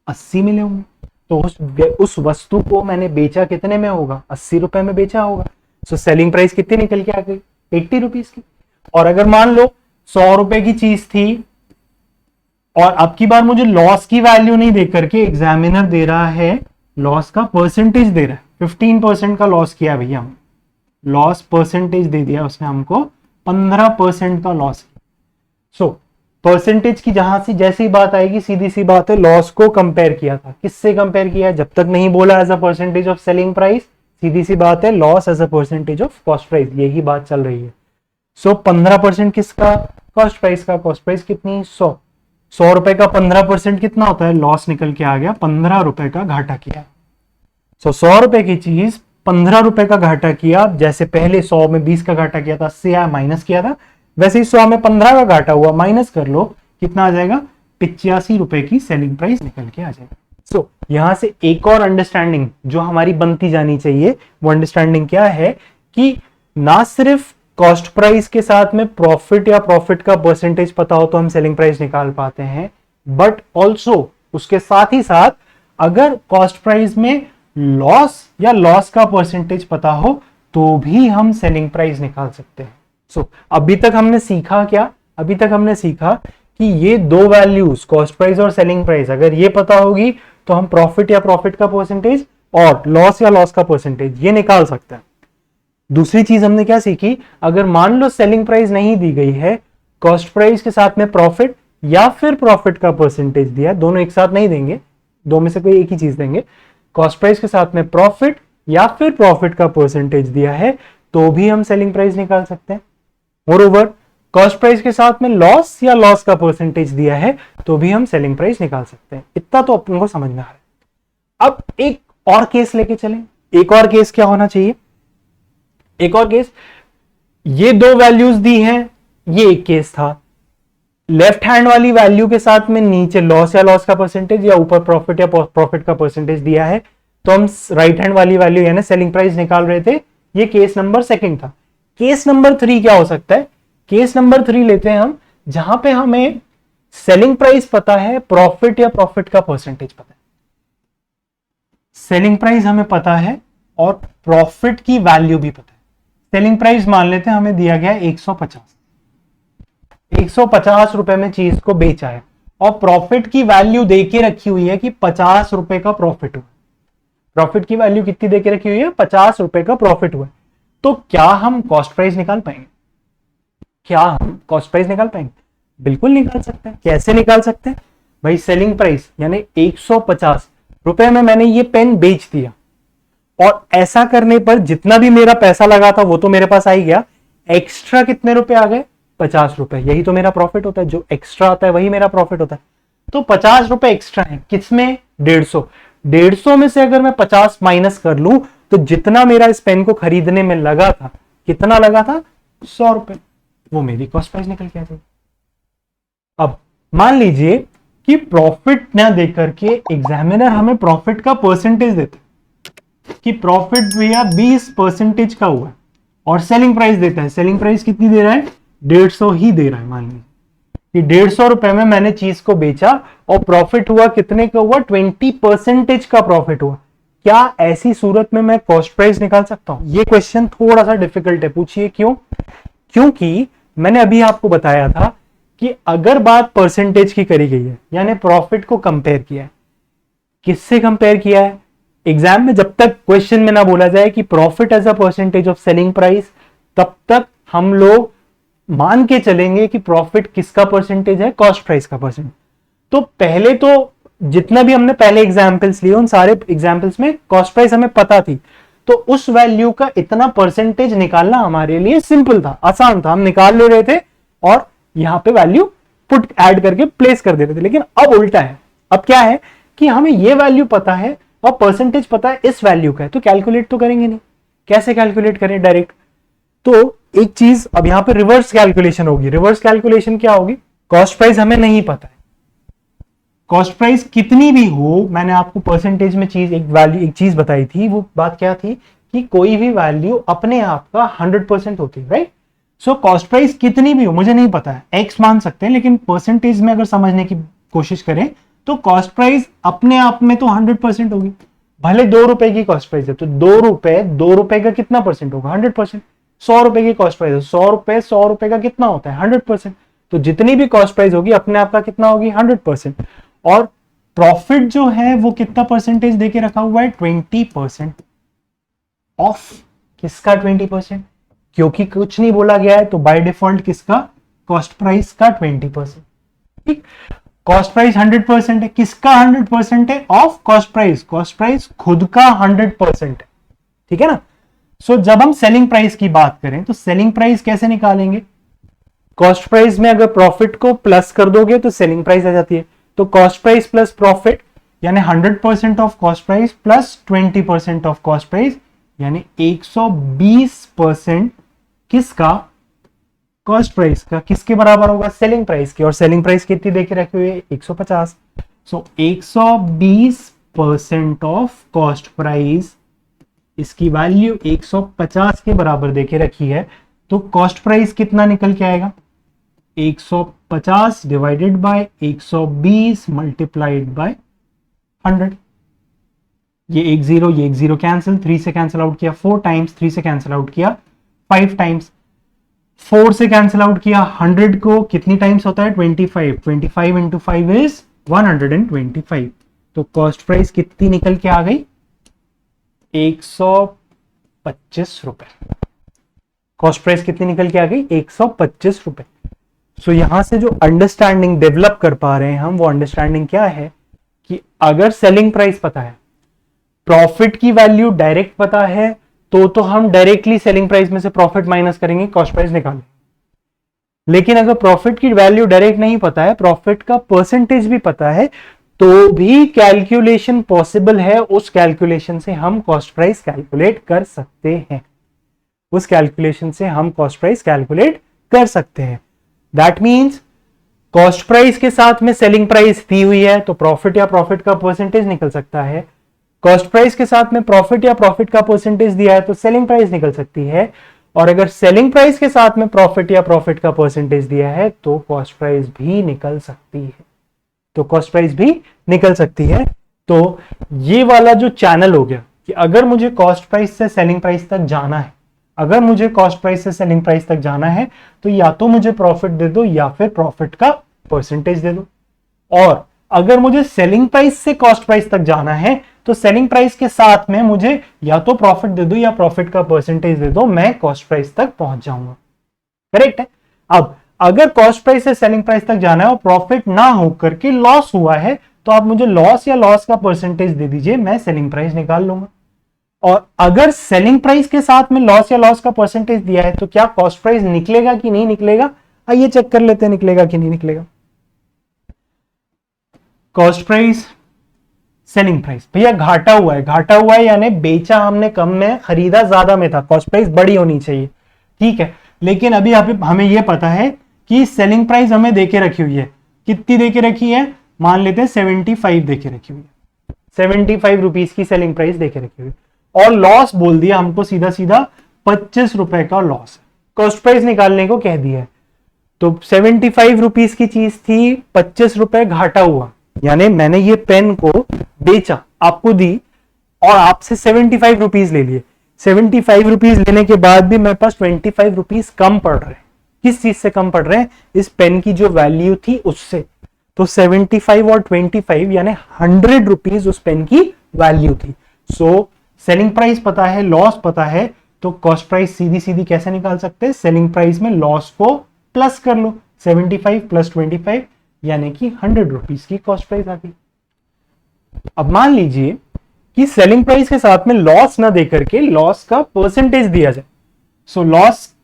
80 मिले होंगे। तो उस वस्तु को मैंने बेचा कितने में होगा? 80 रुपए में बेचा होगा। सो सेलिंग प्राइस कितनी निकल के आ गई? 80 रुपीज की। और अगर मान लो 100 रुपए की चीज थी और अब की बार मुझे लॉस की वैल्यू नहीं दे करके एग्जामिनर दे रहा है लॉस का परसेंटेज दे रहा है, 15% का लॉस किया भैया, हम लॉस परसेंटेज दे दिया उसने हमको, 15% का लॉस। सो परसेंटेज की जहां से जैसी बात आएगी सीधी सी बात है, लॉस को कंपेयर किया था, किससे कंपेयर किया? जब तक नहीं बोला as a percentage of selling price, सीधी सी बात है loss as a percentage of cost price, यही बात चल रही है। सो 15% किसका? कॉस्ट प्राइस का। कॉस्ट प्राइस कितनी? 100। 100 रुपए का 15% कितना होता है? लॉस निकल के आ गया, 15 रुपए का घाटा किया। सो 100 रुपए की चीज 15 रुपए का घाटा किया, जैसे पहले 100 में 20 का घाटा किया था, 80 आया माइनस किया था, वैसे ही 100 में 15 का घाटा हुआ, माइनस कर लो, कितना आ जाएगा? 85 रुपए की सेलिंग प्राइस निकल के आ जाएगा। सो यहां से एक और अंडरस्टैंडिंग जो हमारी बनती जानी चाहिए, वो अंडरस्टैंडिंग क्या है कि ना सिर्फ कॉस्ट प्राइस के साथ में प्रॉफिट या प्रॉफिट का परसेंटेज पता हो तो हम सेलिंग प्राइस निकाल पाते हैं, बट ऑल्सो उसके साथ ही साथ अगर कॉस्ट प्राइस में लॉस या लॉस का परसेंटेज पता हो तो भी हम सेलिंग प्राइस निकाल सकते हैं। सो अभी तक हमने सीखा क्या? अभी तक हमने सीखा कि ये दो वैल्यूज कॉस्ट प्राइस और सेलिंग प्राइस अगर ये पता होगी तो हम प्रॉफिट या प्रॉफिट का परसेंटेज और लॉस या लॉस का परसेंटेज ये निकाल सकते हैं। दूसरी चीज हमने क्या सीखी? अगर मान लो सेलिंग प्राइस नहीं दी गई है, कॉस्ट प्राइस के साथ में प्रॉफिट या फिर प्रॉफिट का परसेंटेज दिया, दोनों एक साथ नहीं देंगे, दो में से कोई एक ही चीज देंगे, कॉस्ट प्राइस के साथ में प्रॉफिट या फिर प्रॉफिट का परसेंटेज दिया है तो भी हम सेलिंग प्राइस निकाल सकते हैं। मोreover, कॉस्ट प्राइस के साथ में लॉस या लॉस का परसेंटेज दिया है तो भी हम सेलिंग प्राइस निकाल सकते हैं। इतना तो अपन को समझ में आ रहा है। अब एक और केस लेके चलें। एक और केस क्या होना चाहिए? एक और केस, ये दो वैल्यूज दी हैं, ये एक केस था, लेफ्ट हैंड वाली वैल्यू के साथ में नीचे लॉस या लॉस का परसेंटेज या ऊपर प्रॉफिट या प्रॉफिट का परसेंटेज दिया है तो हम राइट हैंड वाली वैल्यू यानी सेलिंग प्राइस निकाल रहे थे। ये केस नंबर 2 था। केस नंबर 3 क्या हो सकता है? केस नंबर 3 लेते हैं हम, जहां पे हमें सेलिंग प्राइस पता है, प्रॉफिट या प्रॉफिट का परसेंटेज पता है। सेलिंग प्राइस हमें पता है और प्रॉफिट की वैल्यू भी पता है। सेलिंग प्राइस मान लेते हैं हमें दिया गया 150 रुपए में चीज को बेचा है और प्रॉफिट की वैल्यू देके रखी हुई है कि 50 रुपए का प्रॉफिट हुआ। प्रॉफिट की वैल्यू कितनी देके रखी हुई है? 50 रुपए का प्रॉफिट हुआ। तो क्या हम कॉस्ट प्राइस निकाल पाएंगे? क्या हम कॉस्ट प्राइस निकाल पाएंगे? बिल्कुल निकाल सकते हैं। कैसे निकाल सकते हैं भाई? सेलिंग प्राइस यानी 150 रुपए में मैंने ये पेन बेच दिया और ऐसा करने पर जितना भी मेरा पैसा लगा था वो तो मेरे पास आ ही गया, एक्स्ट्रा कितने रुपए आ गए? 50 रुपए। यही तो मेरा प्रॉफिट होता है, जो एक्स्ट्रा आता है वही मेरा प्रॉफिट होता है। तो 50 रुपए एक्स्ट्रा है किसमें? 150 में से अगर मैं 50 माइनस कर लूं तो जितना मेरा इस पेन को खरीदने में लगा था, कितना लगा था? 100 रुपए। वो मेरी कॉस्ट प्राइस निकल के आ जाएगी। अब मान लीजिए कि प्रॉफिट ना देकर के एग्जामिनर हमें प्रॉफिट का परसेंटेज देता है कि प्रॉफिट भैया 20% का हुआ है और सेलिंग प्राइस देता है। सेलिंग प्राइस कितनी दे रहा है? 150 ही दे रहा है। मान लीजिए कि 150 रुपए में मैंने चीज को बेचा और प्रॉफिट हुआ कितने का हुआ? 20% का प्रॉफिट हुआ। क्या ऐसी सूरत में मैं कॉस्ट प्राइस निकाल सकता हूं? ये क्वेश्चन थोड़ा सा डिफिकल्ट है। पूछिए क्यों? क्योंकि मैंने अभी आपको बताया था कि अगर बात परसेंटेज की करी गई है यानी प्रॉफिट को कंपेयर किया है, किससे कंपेयर किया है? एग्जाम में जब तक क्वेश्चन में ना बोला जाए कि profit as a percentage of selling price, तब तक हम लोग मान के चलेंगे कि प्रॉफिट किसका परसेंटेज है? कॉस्ट प्राइस का परसेंटेज। तो पहले तो जितना भी हमने पहले एग्जाम्पल्स लिए उन सारे एग्जाम्पल्स में कॉस्ट प्राइस हमें पता थी, तो उस वैल्यू का इतना परसेंटेज निकालना हमारे लिए सिंपल था, आसान था। हम निकाल ले रहे थे और यहां पे वैल्यू पुट ऐड करके प्लेस कर देते थे। लेकिन अब उल्टा है। अब क्या है कि हमें ये वैल्यू पता है और परसेंटेज पता है इस वैल्यू का है, तो कैलकुलेट तो करेंगे नहीं। कैसे कैलकुलेट करें? डायरेक्ट तो एक चीज अब यहां पे रिवर्स कैलकुलेशन होगी। रिवर्स कैलकुलेशन क्या होगी? कॉस्ट प्राइस हमें नहीं पता है, कॉस्ट प्राइस कितनी भी हो, मैंने आपको परसेंटेज में चीज एक वैल्यू एक चीज बताई थी, वो बात क्या थी कि कोई भी वैल्यू अपने आप का 100% होती है, राइट? सो कॉस्ट प्राइस कितनी भी हो, मुझे नहीं पता है, एक्स मान सकते हैं, लेकिन परसेंटेज में अगर समझने की कोशिश करें तो कॉस्ट प्राइस अपने आप में तो 100% होगी। भले 2 रुपए की कॉस्ट प्राइस है तो 2 रुपए का कितना परसेंट होगा? 100%। 100 रुपए की कॉस्ट प्राइस है, 100 रुपए का कितना होता है? 100%। तो जितनी भी कॉस्ट प्राइस होगी अपने आप का कितना होगी? 100%। और प्रॉफिट जो है वो कितना परसेंटेज देके रखा हुआ है? 20%। ऑफ किसका 20%? क्योंकि कुछ नहीं बोला गया है तो बाय डिफॉल्ट किसका? कॉस्ट प्राइस का 20%। ठीक, कॉस्ट प्राइस 100% है, किसका 100% है? Of cost price. Cost price खुद का 100% है, ठीक है ना? सो जब हम सेलिंग प्राइस की बात करें तो सेलिंग प्राइस कैसे निकालेंगे? कॉस्ट प्राइस में अगर प्रॉफिट को प्लस कर दोगे तो सेलिंग प्राइस आ जाती है। तो कॉस्ट प्राइस प्लस प्रॉफिट यानी 100% of cost price plus 20% of cost price यानी 120% किसका? कॉस्ट प्राइस का। किसके बराबर होगा? सेलिंग प्राइस के। और सेलिंग प्राइस कितनी देके रखी हुई है? 150। सो 120% ऑफ कॉस्ट प्राइस, इसकी वैल्यू 150 के बराबर देके रखी है, तो कॉस्ट प्राइस कितना निकल के आएगा? 150 डिवाइडेड बाय 120 मल्टीप्लाइड बाय 100। ये एक जीरो कैंसिल, 3 से कैंसिल आउट किया 4 टाइम्स, 3 से कैंसिल आउट किया 5 टाइम्स, 4 से कैंसिल आउट किया 100 को कितनी टाइम्स होता है? 25। 25 इंटू 5 इज 125। तो कॉस्ट प्राइस कितनी निकल के आ गई? 125 रुपए। कॉस्ट प्राइस कितनी निकल के आ गई? 125 रुपए। सो यहां से जो अंडरस्टैंडिंग डेवलप कर पा रहे हैं हम, वो अंडरस्टैंडिंग क्या है कि अगर सेलिंग प्राइस पता है, प्रॉफिट की वैल्यू डायरेक्ट पता है, तो हम डायरेक्टली सेलिंग प्राइस में से प्रॉफिट माइनस करेंगे, कॉस्ट प्राइस निकालें। लेकिन अगर प्रॉफिट की वैल्यू डायरेक्ट नहीं पता है, प्रॉफिट का परसेंटेज भी पता है, तो भी कैलकुलेशन पॉसिबल है। उस कैलकुलेशन से हम कॉस्ट प्राइस कैलकुलेट कर सकते हैं। उस कैलकुलेशन से हम कॉस्ट प्राइस कैलकुलेट कर सकते हैं। दैट मीन्स कॉस्ट प्राइस के साथ में सेलिंग प्राइस दी हुई है तो प्रॉफिट या प्रॉफिट का परसेंटेज निकल सकता है। कॉस्ट प्राइस के साथ में प्रॉफिट या प्रॉफिट का परसेंटेज दिया है तो सेलिंग प्राइस निकल सकती है। और अगर सेलिंग प्राइस के साथ में प्रॉफिट या प्रॉफिट का परसेंटेज दिया है तो कॉस्ट प्राइस भी निकल सकती है। तो कॉस्ट प्राइस भी निकल सकती है। तो ये वाला जो चैनल हो गया कि अगर मुझे कॉस्ट प्राइस से सेलिंग प्राइस तक जाना है, अगर मुझे कॉस्ट प्राइस से सेलिंग प्राइस तक जाना है तो या तो मुझे प्रॉफिट दे दो या फिर प्रॉफिट का परसेंटेज दे दो। और अगर मुझे सेलिंग प्राइस से कॉस्ट प्राइस तक जाना है तो सेलिंग प्राइस के साथ में मुझे या तो प्रॉफिट दे दो या प्रॉफिट का परसेंटेज दे दो, मैं कॉस्ट प्राइस तक पहुंच जाऊंगा। करेक्ट है? अब अगर कॉस्ट प्राइस से सेलिंग प्राइस तक जाना है और प्रॉफिट ना होकर के लॉस हुआ है तो आप मुझे लॉस या लॉस का परसेंटेज दे दीजिए, मैं सेलिंग प्राइस निकाल लूंगा। और अगर सेलिंग प्राइस के साथ में लॉस या लॉस का परसेंटेज दिया है तो क्या कॉस्ट प्राइस निकलेगा कि नहीं निकलेगा? आइए चेक कर लेते हैं निकलेगा कि नहीं निकलेगा। कॉस्ट प्राइस, सेलिंग प्राइस, भैया घाटा हुआ है। घाटा हुआ है यानी बेचा हमने कम में, खरीदा ज्यादा में था, कॉस्ट प्राइस बड़ी होनी चाहिए, ठीक है। लेकिन अभी हमें यह पता है कि सेलिंग प्राइस हमें देके रखी हुई है। कितनी देके रखी है? मान लेते हैं 75 देके रखी हुई है। 75 रुपीज की सेलिंग प्राइस देके रखी हुई है। और लॉस बोल दिया हमको सीधा सीधा 25 रुपए का लॉस है। कॉस्ट प्राइस निकालने को कह दिया है। तो 75 रुपीज की चीज थी, 25 रुपए घाटा हुआ, यानी मैंने ये पेन को बेचा, आपको दी और आपसे 75 रुपीज ले लिए। 75 रुपीज लेने के बाद भी मेरे पास 25 रुपीज कम पड़ रहे हैं। किस चीज से कम पड़ रहे हैं? इस पेन की जो वैल्यू थी उससे। तो 75 और 25 यानी 100 रुपीज उस पेन की वैल्यू थी। सो सेलिंग प्राइस पता है, लॉस पता है, तो कॉस्ट प्राइस सीधी सीधी कैसे निकाल सकते हैं? सेलिंग प्राइस में लॉस को प्लस कर लो, 75 प्लस 25 यानी कि 100 रुपीज की कॉस्ट प्राइस आ गई। अब मान लीजिए कि सेलिंग प्राइस के साथ में लॉस ना देकर के लॉस का परसेंटेज दिया जाए। सो लॉस,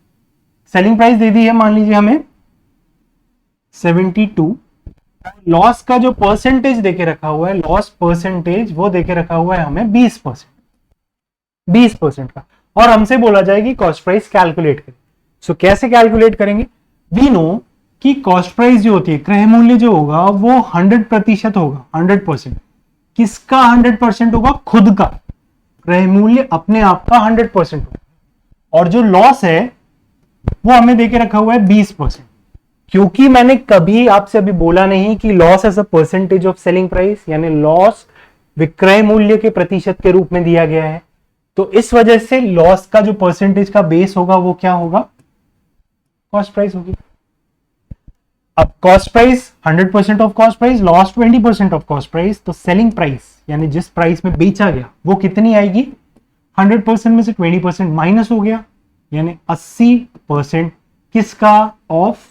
सेलिंग प्राइस दे दी है मान लीजिए हमें 72, लॉस का जो परसेंटेज देके रखा हुआ है, लॉस परसेंटेज वो देके रखा हुआ है हमें 20% का। और हमसे बोला जाए कि कॉस्ट प्राइस कैलकुलेट करें। सो कैसे कैलकुलेट करेंगे? वी नो कि कॉस्ट प्राइस जो होती है, क्रय मूल्य जो होगा वो 100% होगा। 100%। किसका 100% होगा? खुद का। क्रय मूल्य अपने आप का 100% होगा। और जो लॉस है वो हमें देके रखा हुआ है 20%। क्योंकि मैंने कभी आपसे अभी बोला नहीं कि loss as a percentage of selling price, यानी लॉस विक्रय मूल्य के प्रतिशत के रूप में दिया गया है, तो इस वजह से लॉस का जो परसेंटेज का बेस होगा वो क्या होगा? कॉस्ट प्राइस होगी। अब cost price 100% of cost price, loss 20% of cost price, तो सेलिंग प्राइस यानी जिस प्राइस में बेचा गया वो कितनी आएगी? 100% में से 20% माइनस हो गया, यानी 80% किसका? Of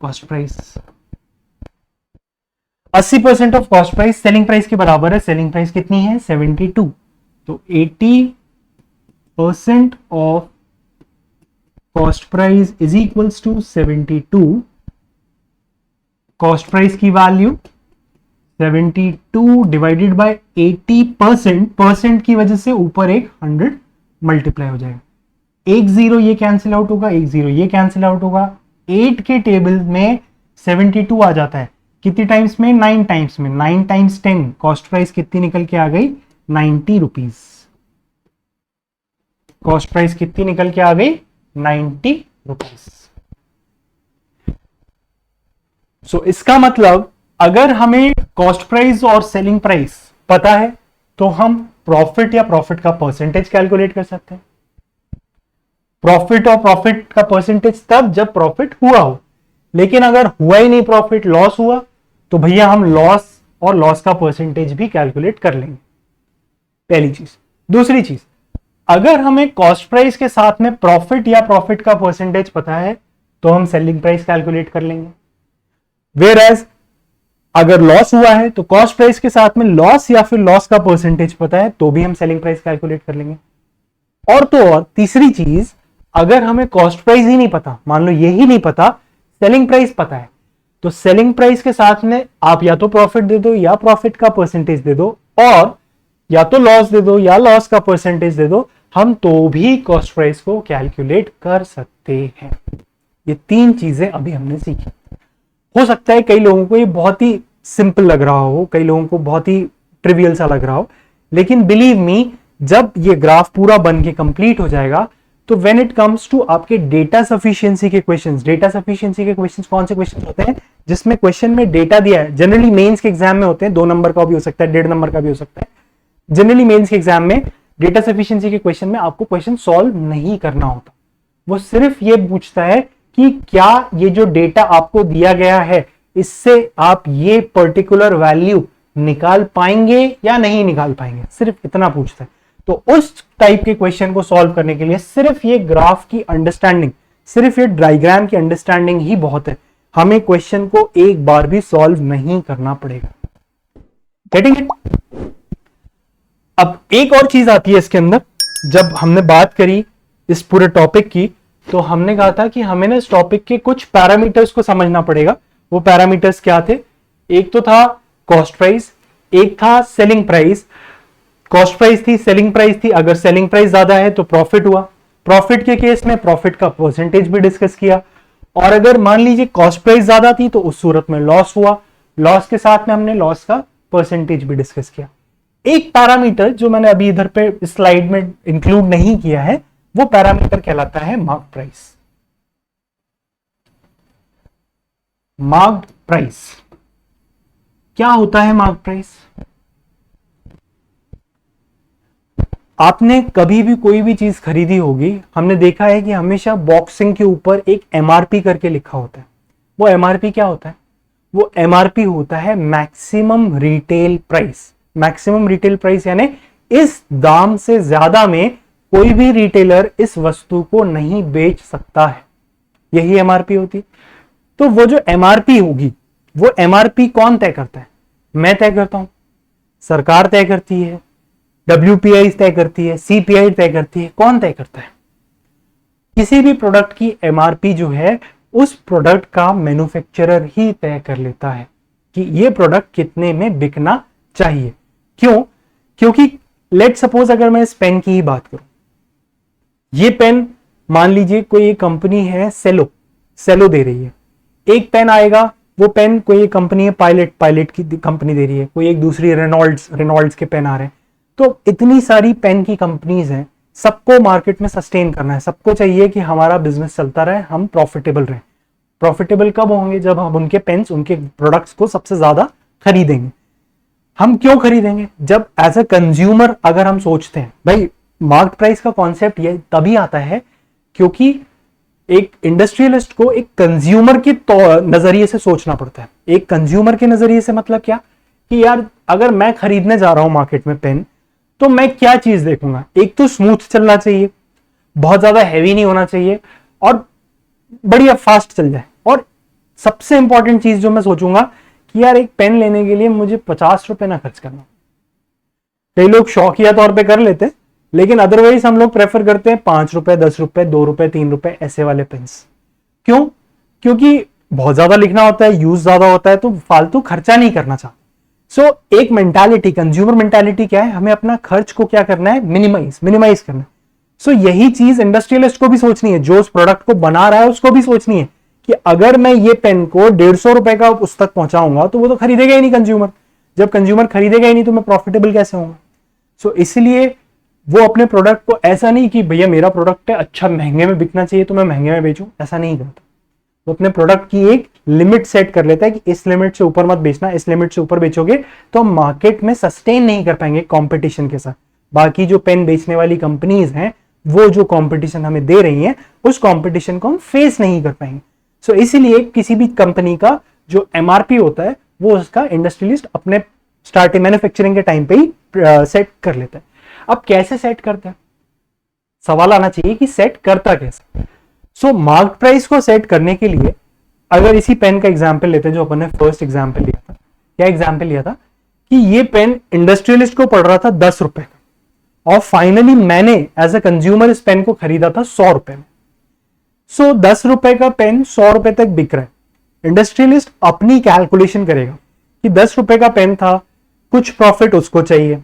cost price. 80% of cost price selling price के बराबर है। सेलिंग प्राइस कितनी है? 72। तो 80% of cost price is equals to 72। Cost price की वैल्यू 72 डिवाइडेड बाय 80%, परसेंट की वजह से ऊपर एक 100 मल्टीप्लाई हो जाएगा। एक जीरो ये कैंसिल आउट होगा, एक जीरो ये कैंसिल आउट होगा। 8 के टेबल में 72 आ जाता है। कितनी टाइम्स में? 9 टाइम्स में। 9 टाइम्स 10, कॉस्ट प्राइस कितनी निकल के आ गई? 90 रुपीज। कॉस्ट प्राइस कितनी निकल के आ गई? 90 रुपीज। सो इसका मतलब अगर हमें कॉस्ट प्राइस और सेलिंग प्राइस पता है तो हम प्रॉफिट या प्रॉफिट का परसेंटेज कैलकुलेट कर सकते हैं। प्रॉफिट और प्रॉफिट का परसेंटेज तब जब प्रॉफिट हुआ हो, लेकिन अगर हुआ ही नहीं प्रॉफिट, लॉस हुआ, तो भैया हम लॉस और लॉस का परसेंटेज भी कैलकुलेट कर लेंगे। पहली चीज। दूसरी चीज, अगर हमें कॉस्ट प्राइस के साथ में प्रॉफिट या प्रॉफिट का परसेंटेज पता है तो हम सेलिंग प्राइस कैलकुलेट कर लेंगे। वेयर एज अगर लॉस हुआ है तो कॉस्ट प्राइस के साथ में लॉस या फिर लॉस का परसेंटेज पता है तो भी हम सेलिंग प्राइस कैलकुलेट कर लेंगे। और तो और तीसरी चीज, अगर हमें कॉस्ट प्राइस ही नहीं पता, मान लो यही नहीं पता, सेलिंग प्राइस पता है, तो सेलिंग प्राइस के साथ में आप या तो प्रॉफिट दे दो या प्रॉफिट का परसेंटेज दे दो, और या तो लॉस दे दो या लॉस का परसेंटेज दे दो, हम तो भी कॉस्ट प्राइस को कैलकुलेट कर सकते हैं। ये तीन चीजें अभी हमने सीखी। हो सकता है कई लोगों को ये बहुत ही सिंपल लग रहा हो, कई लोगों को बहुत ही ट्रिवियल सा लग रहा हो, लेकिन बिलीव मी, जब ये ग्राफ पूरा बन के कंप्लीट हो जाएगा तो व्हेन इट कम्स टू आपके डेटा सफिशिएंसी के क्वेश्चंस, डेटा सफिशिएंसी के क्वेश्चंस कौन से क्वेश्चन होते हैं? जिसमें क्वेश्चन में डेटा दिया है। जनरली मेंस के एग्जाम में होते हैं, 2 नंबर का भी हो सकता है, 1.5 नंबर का भी हो सकता है। जनरली मेंस के एग्जाम में डेटा सफिशिएंसी के क्वेश्चन में आपको क्वेश्चन सॉल्व नहीं करना होता, वो सिर्फ ये पूछता है कि क्या ये जो डेटा आपको दिया गया है इससे आप ये पर्टिकुलर वैल्यू निकाल पाएंगे या नहीं निकाल पाएंगे, सिर्फ इतना पूछता है। तो उस टाइप के क्वेश्चन को सॉल्व करने के लिए सिर्फ ये ग्राफ की अंडरस्टैंडिंग, सिर्फ ये डायग्राम की अंडरस्टैंडिंग ही बहुत है। हमें क्वेश्चन को एक बार भी सॉल्व नहीं करना पड़ेगा। Getting it? अब एक और चीज आती है इसके अंदर। जब हमने बात करी इस पूरे टॉपिक की तो हमने कहा था कि हमें ना इस टॉपिक के कुछ पैरामीटर्स को समझना पड़ेगा। वो पैरामीटर्स क्या थे? एक तो था कॉस्ट प्राइस, एक था सेलिंग प्राइस। कॉस्ट प्राइस थी, सेलिंग प्राइस थी। अगर सेलिंग प्राइस ज्यादा है तो प्रॉफिट हुआ। प्रॉफिट के केस में प्रॉफिट का परसेंटेज भी डिस्कस किया। और अगर मान लीजिए कॉस्ट प्राइस ज्यादा थी तो उस सूरत में लॉस हुआ। लॉस के साथ में हमने लॉस का परसेंटेज भी डिस्कस किया। एक पैरामीटर जो मैंने अभी इधर पे इस स्लाइड में इंक्लूड नहीं किया है, वो पैरामीटर कहलाता है मार्क प्राइस। मार्क प्राइस क्या होता है? मार्क प्राइस, आपने कभी भी कोई भी चीज खरीदी होगी, हमने देखा है कि हमेशा बॉक्सिंग के ऊपर एक एमआरपी करके लिखा होता है। वो एमआरपी क्या होता है? वो एमआरपी होता है maximum retail price. Maximum retail price यानी इस दाम से ज्यादा में कोई भी रिटेलर इस वस्तु को नहीं बेच सकता है, यही एमआरपी होती। तो वो जो एमआरपी होगी, वो एमआरपी कौन तय करता है? मैं तय करता हूं, सरकार तय करती है, डब्ल्यूपीआई तय करती है, सीपीआई तय करती है। कौन तय करता है? किसी भी प्रोडक्ट की एमआरपी जो है उस प्रोडक्ट का मैन्युफैक्चरर ही तय कर लेता है कि ये प्रोडक्ट कितने में बिकना चाहिए। क्यों? क्योंकि लेट सपोज अगर मैं इस पेन की ही बात करूं, ये पेन मान लीजिए कोई एक कंपनी है सेलो, सेलो दे रही है, एक पेन आएगा, वो पेन कोई एक कंपनी है पायलट, पायलट की कंपनी दे रही है, कोई एक दूसरी रेनॉल्ड्स, रेनॉल्ड्स के पेन आ रहे हैं। तो इतनी सारी पेन की कंपनीज हैं, सबको मार्केट में सस्टेन करना है, सबको चाहिए कि हमारा बिजनेस चलता रहे, हम प्रॉफिटेबल रहे। प्रॉफिटेबल कब होंगे? जब हम उनके पेन्स, उनके प्रोडक्ट्स को सबसे ज्यादा खरीदेंगे। हम क्यों खरीदेंगे? जब एज अ कंज्यूमर अगर हम सोचते हैं, भाई मार्केट प्राइस का कॉन्सेप्ट ये तभी आता है क्योंकि एक इंडस्ट्रियलिस्ट को एक कंज्यूमर के नजरिए से सोचना पड़ता है। एक कंज्यूमर के नजरिए से मतलब क्या कि यार अगर मैं खरीदने जा रहा हूं मार्केट में पेन, तो मैं क्या चीज देखूंगा? एक तो स्मूथ चलना चाहिए, बहुत ज्यादा हैवी नहीं होना चाहिए, और बढ़िया फास्ट चल जाए। और सबसे इंपॉर्टेंट चीज जो मैं सोचूंगा कि यार एक पेन लेने के लिए मुझे 50 रुपए ना खर्च करना। कई लोग शौकिया तौर पे कर लेते हैं, लेकिन अदरवाइज हम लोग प्रेफर करते हैं 5 रुपए, 10 रुपए, 2 रुपए, 3 रुपए ऐसे वाले पेन्स। क्यों? क्योंकि बहुत ज्यादा लिखना होता है, यूज ज्यादा होता है, तो फालतू खर्चा नहीं करना चाहते। सो एक मेंटालिटी, कंज्यूमर मेंटालिटी क्या है? हमें अपना खर्च को क्या करना है? मिनिमाइज करना है। सो यही चीज इंडस्ट्रियलिस्ट को भी सोचनी है, जो उस प्रोडक्ट को बना रहा है उसको भी सोचनी है कि अगर मैं ये पेन को 150 रुपए का उस तक पहुंचाऊंगा तो वो तो खरीदेगा ही नहीं कंज्यूमर। जब कंज्यूमर खरीदेगा ही नहीं तो मैं प्रॉफिटेबल कैसे होऊंगा? सो इसलिए वो अपने प्रोडक्ट को ऐसा नहीं कि भैया मेरा प्रोडक्ट है अच्छा महंगे में बिकना चाहिए तो मैं महंगे में बेचूं, ऐसा नहीं करता। वो अपने प्रोडक्ट की एक लिमिट सेट कर लेता है कि इस लिमिट से ऊपर मत बेचना, इस लिमिट से ऊपर बेचोगे तो हम मार्केट में सस्टेन नहीं कर पाएंगे कंपटीशन के साथ। बाकी जो पेन बेचने वाली कंपनीज हैं, वो जो कंपटीशन हमें दे रही हैं, उस कंपटीशन को हम फेस नहीं कर पाएंगे। सो इसीलिए किसी भी कंपनी का जो एमआरपी होता है वो उसका इंडस्ट्रियलिस्ट अपने स्टार्टिंग मैन्युफैक्चरिंग के टाइम पे ही सेट कर लेता है। अब कैसे सेट करता है? सवाल आना चाहिए कि सेट करता कैसे? सो मार्केट प्राइस को सेट करने के लिए अगर इसी पेन का एग्जांपल लेते हैं जो अपन ने फर्स्ट एग्जांपल लिया था, क्या एग्जांपल लिया था कि ये पेन इंडस्ट्रियलिस्ट को पड़ रहा था 10 रुपए का, और फाइनली मैंने एज अ कंज्यूमर इस पेन को खरीदा था 100 रुपए में। सो 10 रुपए का पेन 100 रुपए तक बिक रहा है। इंडस्ट्रियलिस्ट अपनी कैलकुलेशन करेगा कि 10 रुपए का पेन था, कुछ प्रॉफिट उसको चाहिए,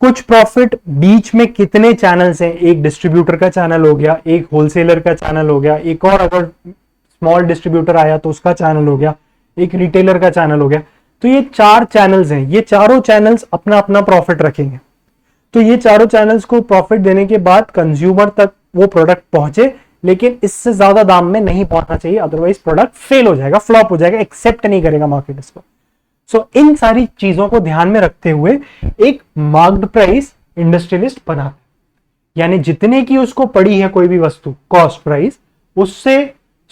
कुछ प्रॉफिट बीच में कितने चैनल्स हैं, एक डिस्ट्रीब्यूटर का चैनल हो गया, एक होलसेलर का चैनल हो गया, एक और अगर स्मॉल डिस्ट्रीब्यूटर आया तो उसका चैनल हो गया, एक रिटेलर का चैनल हो गया। तो ये 4 चैनल्स हैं, ये चारों चैनल्स अपना अपना प्रॉफिट रखेंगे। तो ये चारों चैनल्स को प्रॉफिट देने के बाद कंज्यूमर तक वो प्रोडक्ट पहुंचे, लेकिन इससे ज्यादा दाम में नहीं पहुंचना चाहिए, अदरवाइज प्रोडक्ट फेल हो जाएगा, फ्लॉप हो जाएगा, एक्सेप्ट नहीं करेगा मार्केट इसको। सो इन सारी चीजों को ध्यान में रखते हुए एक मार्क्ड प्राइस इंडस्ट्रियलिस्ट बनाता है, यानी जितने की उसको पड़ी है कोई भी वस्तु कॉस्ट प्राइस, उससे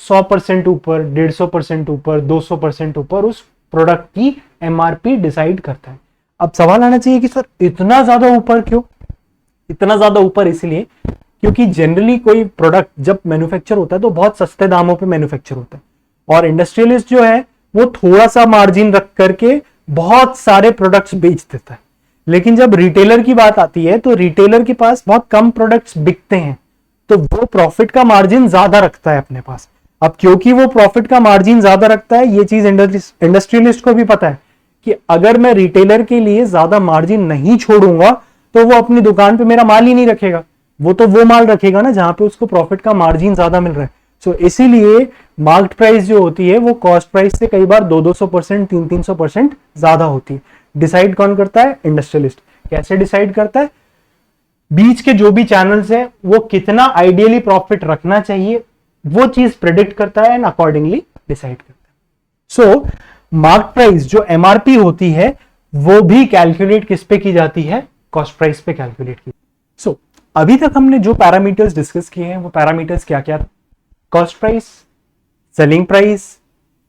100% ऊपर, 150% ऊपर, 200% ऊपर उस प्रोडक्ट की एमआरपी डिसाइड करता है। अब सवाल आना चाहिए कि सर इतना ज्यादा ऊपर क्यों? इतना ज्यादा ऊपर इसलिए क्योंकि जनरली कोई प्रोडक्ट जब मैन्युफैक्चर होता है तो बहुत सस्ते दामों पे मैन्युफैक्चर होता है, और इंडस्ट्रियलिस्ट जो है वो थोड़ा सा मार्जिन रख करके बहुत सारे प्रोडक्ट्स बेच देता है। लेकिन जब रिटेलर की बात आती है तो रिटेलर के पास बहुत कम प्रोडक्ट्स बिकते हैं, तो वो प्रॉफिट का मार्जिन ज्यादा रखता है अपने पास। अब क्योंकि वो प्रॉफिट का मार्जिन ज्यादा रखता है, ये चीज इंडस्ट्रियलिस्ट को भी पता है कि अगर मैं रिटेलर के लिए ज्यादा मार्जिन नहीं छोड़ूंगा तो वो अपनी दुकान पे मेरा माल ही नहीं रखेगा, वो तो वो माल रखेगा ना जहां पे उसको प्रॉफिट का मार्जिन ज्यादा मिल रहा है। सो इसीलिए मार्केट प्राइस जो होती है वो कॉस्ट प्राइस से कई बार 200%, 300% ज्यादा होती है। डिसाइड कौन करता है? इंडस्ट्रियलिस्ट। कैसे डिसाइड करता है? बीच के जो भी चैनल्स है वो कितना आइडियली प्रॉफिट रखना चाहिए वो चीज प्रिडिक्ट करता है एंड अकॉर्डिंगली डिसाइड करता है। सो मार्केट प्राइस जो एमआरपी होती है वो भी कैलकुलेट किस पे की जाती है? कॉस्ट प्राइस पे कैलकुलेट की। सो अभी तक हमने जो पैरामीटर्स डिस्कस किए हैं वो पैरामीटर्स क्या क्या? Cost price, selling price,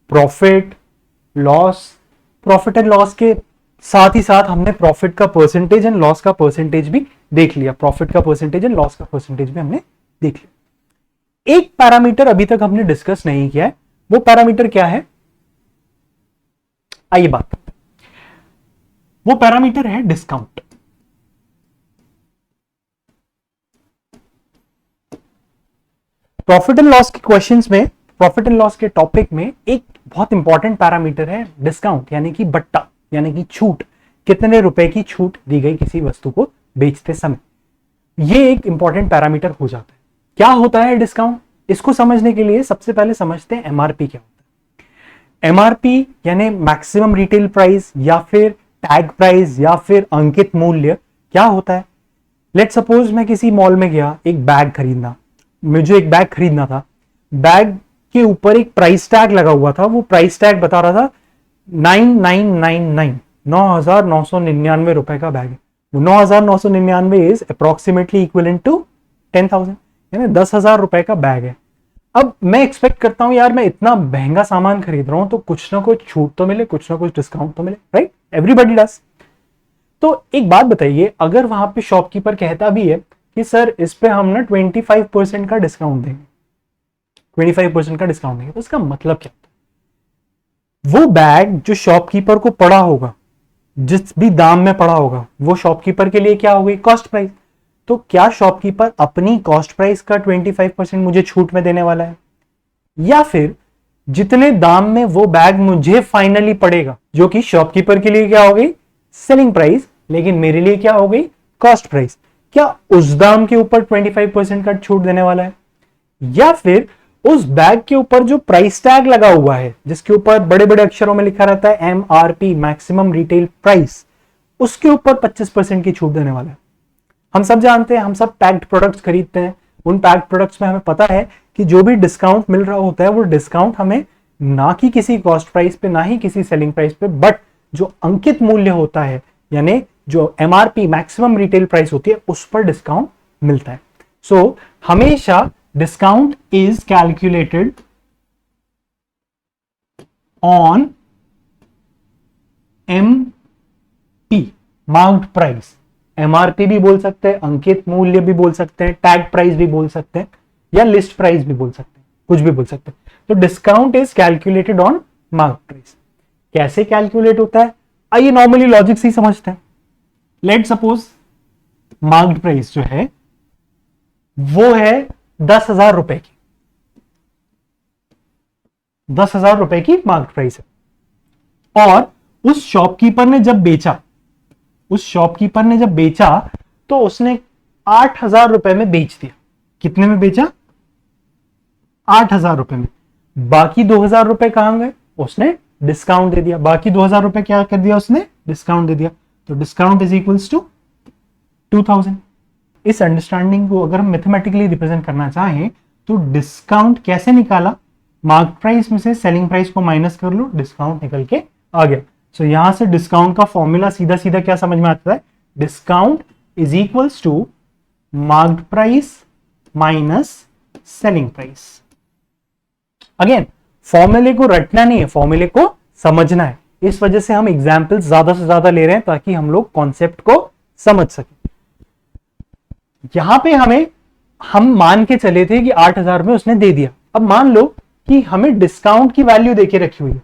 profit, loss. Profit and loss के साथ ही साथ हमने प्रॉफिट का परसेंटेज एंड लॉस का परसेंटेज भी देख लिया। प्रॉफिट का परसेंटेज एंड लॉस का परसेंटेज भी हमने देख लिया। एक पैरामीटर अभी तक हमने डिस्कस नहीं किया है, वो पैरामीटर क्या है? आइए बात करते हैं। वो पैरामीटर है डिस्काउंट। प्रॉफिट एंड लॉस के क्वेश्चंस में, प्रॉफिट एंड लॉस के टॉपिक में एक बहुत इंपॉर्टेंट पैरामीटर है डिस्काउंट, यानी कि बट्टा, यानी कि छूट। कितने रुपए की छूट दी गई किसी वस्तु को बेचते समय। ये एक इंपॉर्टेंट पैरामीटर हो जाता है। क्या होता है डिस्काउंट, इसको समझने के लिए सबसे पहले समझते हैं एमआरपी क्या होता है। एमआरपी यानी मैक्सिमम रिटेल प्राइस या फिर टैग प्राइस या फिर अंकित मूल्य क्या होता है। लेट सपोज मैं किसी मॉल में गया एक बैग खरीदना, मुझे एक बैग खरीदना था, बैग के ऊपर एक प्राइस टैग लगा हुआ था, वो प्राइस टैग बता रहा था 9999, 9,999 रुपए का बैग है। 9,999 इज अप्रोक्सीमेटली इक्विवेलेंट टू 10,000, यानी 10,000 रुपए का बैग है। अब मैं एक्सपेक्ट करता हूं यार मैं इतना महंगा सामान खरीद रहा हूं तो कुछ ना कुछ छूट तो मिले, कुछ ना कुछ डिस्काउंट तो मिले, राइट, एवरीबॉडी डज। तो एक बात बताइए, अगर वहां पे शॉपकीपर कहता भी है कि सर इस पे हम ना 25% का डिस्काउंट देंगे, 25% का डिस्काउंट देंगे, तो इसका मतलब क्या होता है। वो बैग जो शॉपकीपर को पड़ा होगा, जिस भी दाम में पड़ा होगा, वो शॉपकीपर के लिए क्या होगी, कॉस्ट प्राइस। तो क्या शॉपकीपर अपनी कॉस्ट प्राइस का 25% मुझे छूट में देने वाला है, या फिर जितने दाम में वो बैग मुझे फाइनली पड़ेगा, जो कि शॉपकीपर के लिए क्या हो गई सेलिंग प्राइस, लेकिन मेरे लिए क्या हो गई कॉस्ट प्राइस, क्या उस दाम के ऊपर 25% का छूट देने वाला है, या फिर उस बैग के ऊपर जो प्राइस टैग लगा हुआ है जिसके ऊपर बड़े बड़े अक्षरों में लिखा रहता है एमआरपी मैक्सिमम रिटेल प्राइस, उसके ऊपर 25% की छूट देने वाला है। हम सब जानते हैं, हम सब पैक्ड प्रोडक्ट्स खरीदते हैं, उन पैक्ड प्रोडक्ट्स में हमें पता है कि जो भी डिस्काउंट मिल रहा होता है वो डिस्काउंट हमें ना कि किसी कॉस्ट प्राइस पे, ना ही किसी सेलिंग प्राइस पे, बट जो अंकित मूल्य होता है यानी जो एमआरपी मैक्सिमम रिटेल प्राइस होती है उस पर डिस्काउंट मिलता है। सो हमेशा discount is calculated on MP marked price. MRP भी बोल सकते हैं, अंकित मूल्य भी बोल सकते हैं, टैग प्राइस भी बोल सकते हैं, या लिस्ट प्राइस भी बोल सकते हैं, कुछ भी बोल सकते हैं। तो discount is calculated on mark price. कैसे कैलकुलेट होता है, आइए नॉर्मली लॉजिक से ही समझते हैं। लेट सपोज मार्क्ड प्राइस जो है वो है 10,000 रुपए की, 10,000 रुपए की मार्क्ड प्राइस है, और उस शॉपकीपर ने जब बेचा, उस शॉपकीपर ने जब बेचा तो उसने 8,000 रुपए में बेच दिया। कितने में बेचा, 8,000 रुपए में। बाकी 2,000 रुपए कहां गए, उसने डिस्काउंट दे दिया। बाकी 2,000 रुपए क्या कर दिया, उसने डिस्काउंट दे दिया। तो डिस्काउंट इज इक्वल्स टू 2,000। इस अंडरस्टैंडिंग को अगर हम मैथमेटिकली रिप्रेजेंट करना चाहें तो डिस्काउंट कैसे निकाला, मार्क प्राइस में से सेलिंग प्राइस को माइनस कर लो, डिस्काउंट निकल के आ गया। सो यहां से डिस्काउंट का फॉर्मूला सीधा सीधा क्या समझ में आता है, discount is equals to marked price minus selling price. Again फॉर्मूले को रटना नहीं है, फॉर्मूले को समझना है। इस वजह से हम एग्जाम्पल ज्यादा से ज्यादा ले रहे हैं ताकि हम लोग कॉन्सेप्ट को समझ सकें। यहां पे हम मान के चले थे कि 8,000 में उसने दे दिया। अब मान लो कि हमें डिस्काउंट की वैल्यू देके रखी हुई है,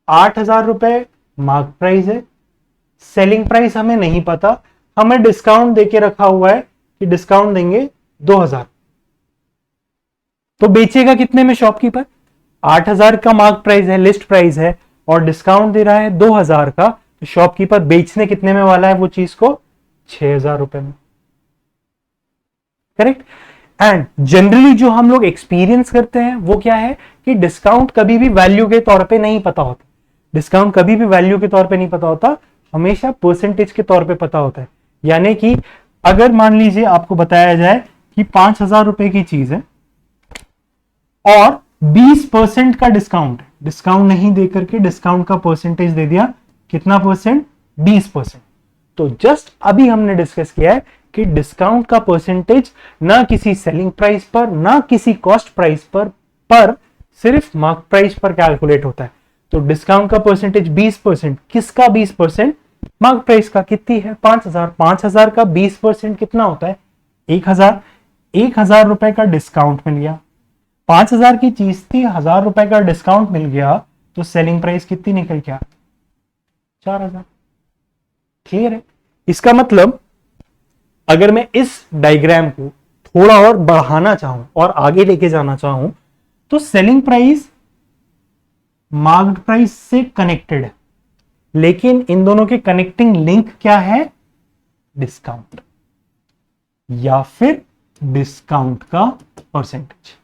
8,000 रुपए मार्क प्राइस है, सेलिंग प्राइस हमें नहीं पता, हमें डिस्काउंट देके रखा हुआ है कि डिस्काउंट देंगे 2,000। तो बेचेगा कितने में शॉपकीपर, 8,000 का मार्क प्राइस है, लिस्ट प्राइस है, और डिस्काउंट दे रहा है 2,000 का, तो शॉपकीपर बेचने कितने में वाला है वो चीज को, 6,000 रुपए में। करेक्ट। एंड जनरली जो हम लोग एक्सपीरियंस करते हैं वो क्या है कि डिस्काउंट कभी भी वैल्यू के तौर पे नहीं पता होता, डिस्काउंट कभी भी वैल्यू के तौर पे नहीं पता होता, हमेशा परसेंटेज के तौर पे पता होता है। यानी कि अगर मान लीजिए आपको बताया जाए कि 5,000 रुपए की चीज है और 20% का डिस्काउंट है, डिस्काउंट नहीं दे करके डिस्काउंट का परसेंटेज दे दिया, कितना परसेंट, 20%। तो जस्ट अभी हमने डिस्कस किया है कि डिस्काउंट का परसेंटेज ना किसी सेलिंग प्राइस पर ना किसी कॉस्ट प्राइस पर सिर्फ मार्क प्राइस पर कैलकुलेट होता है। तो डिस्काउंट का परसेंटेज 20%, किसका 20%, मार्क प्राइस का। कितनी है, 5,000। 5,000 का 20% कितना होता है, 1,000। 1,000 रुपए का डिस्काउंट मिल गया, 5,000 की चीज थी, 1,000 रुपए का डिस्काउंट मिल गया, तो सेलिंग प्राइस कितनी निकल गया, 4,000। क्लियर है। इसका मतलब अगर मैं इस डायग्राम को थोड़ा और बढ़ाना चाहूं और आगे लेके जाना चाहूं तो सेलिंग प्राइस मार्क्ड प्राइस से कनेक्टेड है, लेकिन इन दोनों के कनेक्टिंग लिंक क्या है, डिस्काउंट। या फिर डिस्काउंट का परसेंटेज।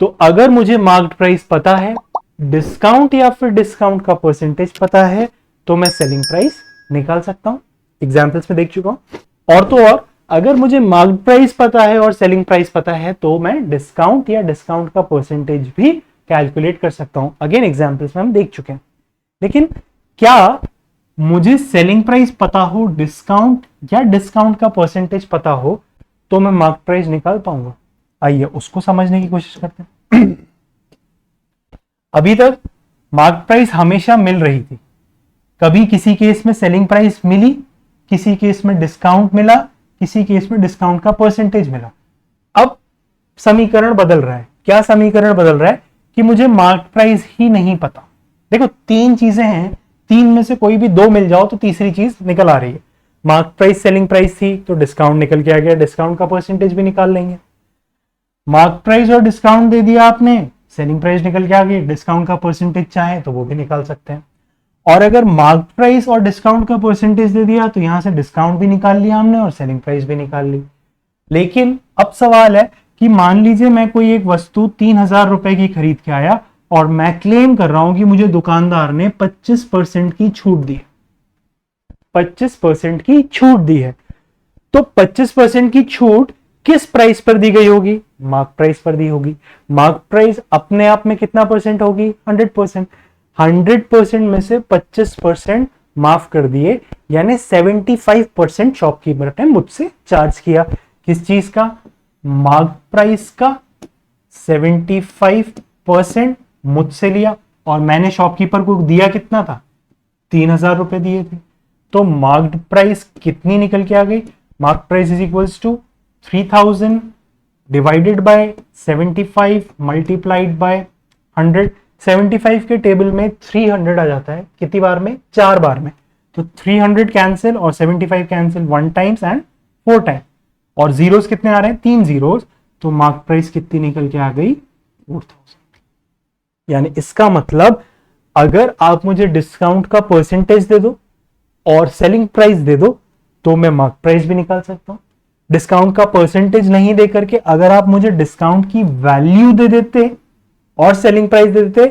तो अगर मुझे मार्क्ड प्राइस पता है, डिस्काउंट या फिर डिस्काउंट का परसेंटेज पता है, तो मैं सेलिंग प्राइस निकाल सकता हूं। एग्जाम्पल्स में देख चुका हूं। और तो और अगर मुझे मार्क्ड प्राइस पता है और सेलिंग प्राइस पता है, तो मैं डिस्काउंट या डिस्काउंट का परसेंटेज भी कैलकुलेट कर सकता हूं। अगेन एग्जाम्पल्स में हम देख चुके हैं। लेकिन क्या मुझे सेलिंग प्राइस पता हो, डिस्काउंट या डिस्काउंट का परसेंटेज पता हो, तो मैं मार्क प्राइस निकाल पाऊंगा? आइए उसको समझने की कोशिश करते हैं। अभी तक मार्क प्राइस हमेशा मिल रही थी। कभी किसी केस में सेलिंग प्राइस मिली, किसी केस में डिस्काउंट मिला, किसी केस में डिस्काउंट का परसेंटेज मिला। अब समीकरण बदल रहा है। क्या समीकरण बदल रहा है? कि मुझे मार्क प्राइस ही नहीं पता। देखो तीन चीजें हैं, तीन में से कोई भी दो मिल जाओ तो तीसरी चीज निकल आ रही है। मार्क प्राइस सेलिंग प्राइस थी तो डिस्काउंट निकल के आ गया, डिस्काउंट का परसेंटेज भी निकाल लेंगे। मार्क प्राइस और डिस्काउंट दे दिया आपने, सेलिंग प्राइस निकल के आ गई, डिस्काउंट का परसेंटेज चाहे तो वो भी निकाल सकते हैं। और अगर मार्क प्राइस और डिस्काउंट का परसेंटेज दे दिया तो यहां से डिस्काउंट भी निकाल लिया हमने और सेलिंग प्राइस भी निकाल ली। लेकिन अब सवाल है कि मान लीजिए मैं कोई एक वस्तु 3,000 रुपए की खरीद के आया और मैं क्लेम कर रहा हूं कि मुझे दुकानदार ने 25% की छूट दी, 25% की छूट दी है। तो 25% की छूट किस प्राइस पर दी गई होगी? मार्क प्राइस पर दी होगी। मार्क प्राइस अपने आप में कितना परसेंट होगी? 100%। 100% में से 25% माफ कर दिए, यानी 75% शॉपकीपर ने मुझसे चार्ज किया। किस चीज का? मार्क प्राइस का 75% मुझसे लिया और मैंने शॉपकीपर को दिया कितना था? 3,000 रुपए दिए थे। तो मार्क्ड प्राइस कितनी निकल के आ गई? Mark price is equals to 3,000 divided by 75 multiplied by 100। 75 के टेबल में 300 आ जाता है। कितनी बार में? 4 बार में। तो 300 कैंसिल और 75 कैंसिल 1 टाइम्स एंड 4 टाइम। और जीरोस कितने आ रहे हैं? 3 जीरोस। तो मार्क प्राइस कितनी निकल के आ गई? 4,000। यानी इसका मतलब अगर आप मुझे डिस्काउंट का परसेंटेज दे दो और सेलिंग प्राइस दे दो तो मैं मार्क प्राइस भी निकाल सकता हूं। डिस्काउंट का परसेंटेज नहीं दे करके अगर आप मुझे डिस्काउंट की वैल्यू दे देते और सेलिंग प्राइस दे देते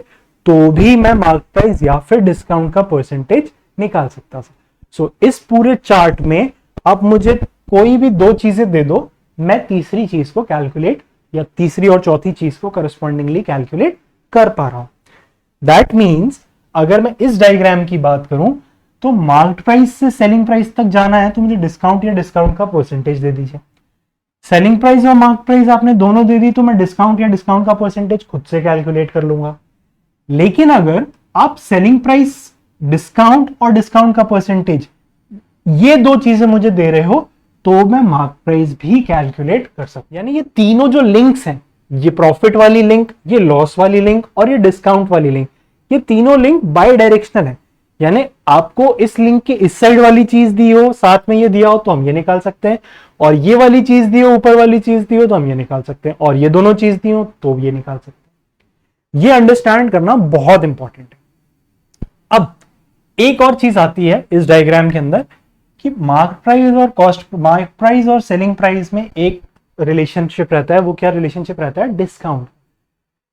तो भी मैं मार्क प्राइस या फिर डिस्काउंट का परसेंटेज निकाल सकता था। सो इस पूरे चार्ट में आप मुझे कोई भी दो चीजें दे दो, मैं तीसरी चीज को कैलकुलेट या तीसरी और चौथी चीज को करस्पॉन्डिंगली कैलकुलेट कर पा रहा हूं। दैट मीन्स अगर मैं इस डायग्राम की बात करूं तो मार्क्ड प्राइस से सेलिंग प्राइस तक जाना है तो मुझे डिस्काउंट या डिस्काउंट का परसेंटेज दे दीजिए। सेलिंग प्राइस और मार्क प्राइस आपने दोनों दे दी तो मैं डिस्काउंट या डिस्काउंट का परसेंटेज खुद से कैलकुलेट कर लूंगा। लेकिन अगर आप सेलिंग प्राइस, डिस्काउंट और डिस्काउंट का परसेंटेज ये दो चीजें मुझे दे रहे हो तो मैं मार्क प्राइस भी कैलकुलेट कर सकता। यानी ये तीनों जो लिंक्स हैं, ये प्रॉफिट वाली लिंक, ये लॉस वाली लिंक और ये डिस्काउंट वाली लिंक, ये तीनों लिंक बाय डायरेक्शनल है। यानी आपको इस लिंक की इस साइड वाली चीज दी हो, साथ में ये दिया हो तो हम ये निकाल सकते हैं, और ये वाली चीज दी हो, ऊपर वाली चीज दी हो तो हम ये निकाल सकते हैं, और ये दोनों चीज दी हो तो ये निकाल सकते हैं। ये अंडरस्टैंड करना बहुत इंपॉर्टेंट है। अब एक और चीज आती है इस डायग्राम के अंदर कि मार्क प्राइस और कॉस्ट, मार्क प्राइस और सेलिंग प्राइस में एक रिलेशनशिप रहता है। वो क्या रिलेशनशिप रहता है? डिस्काउंट।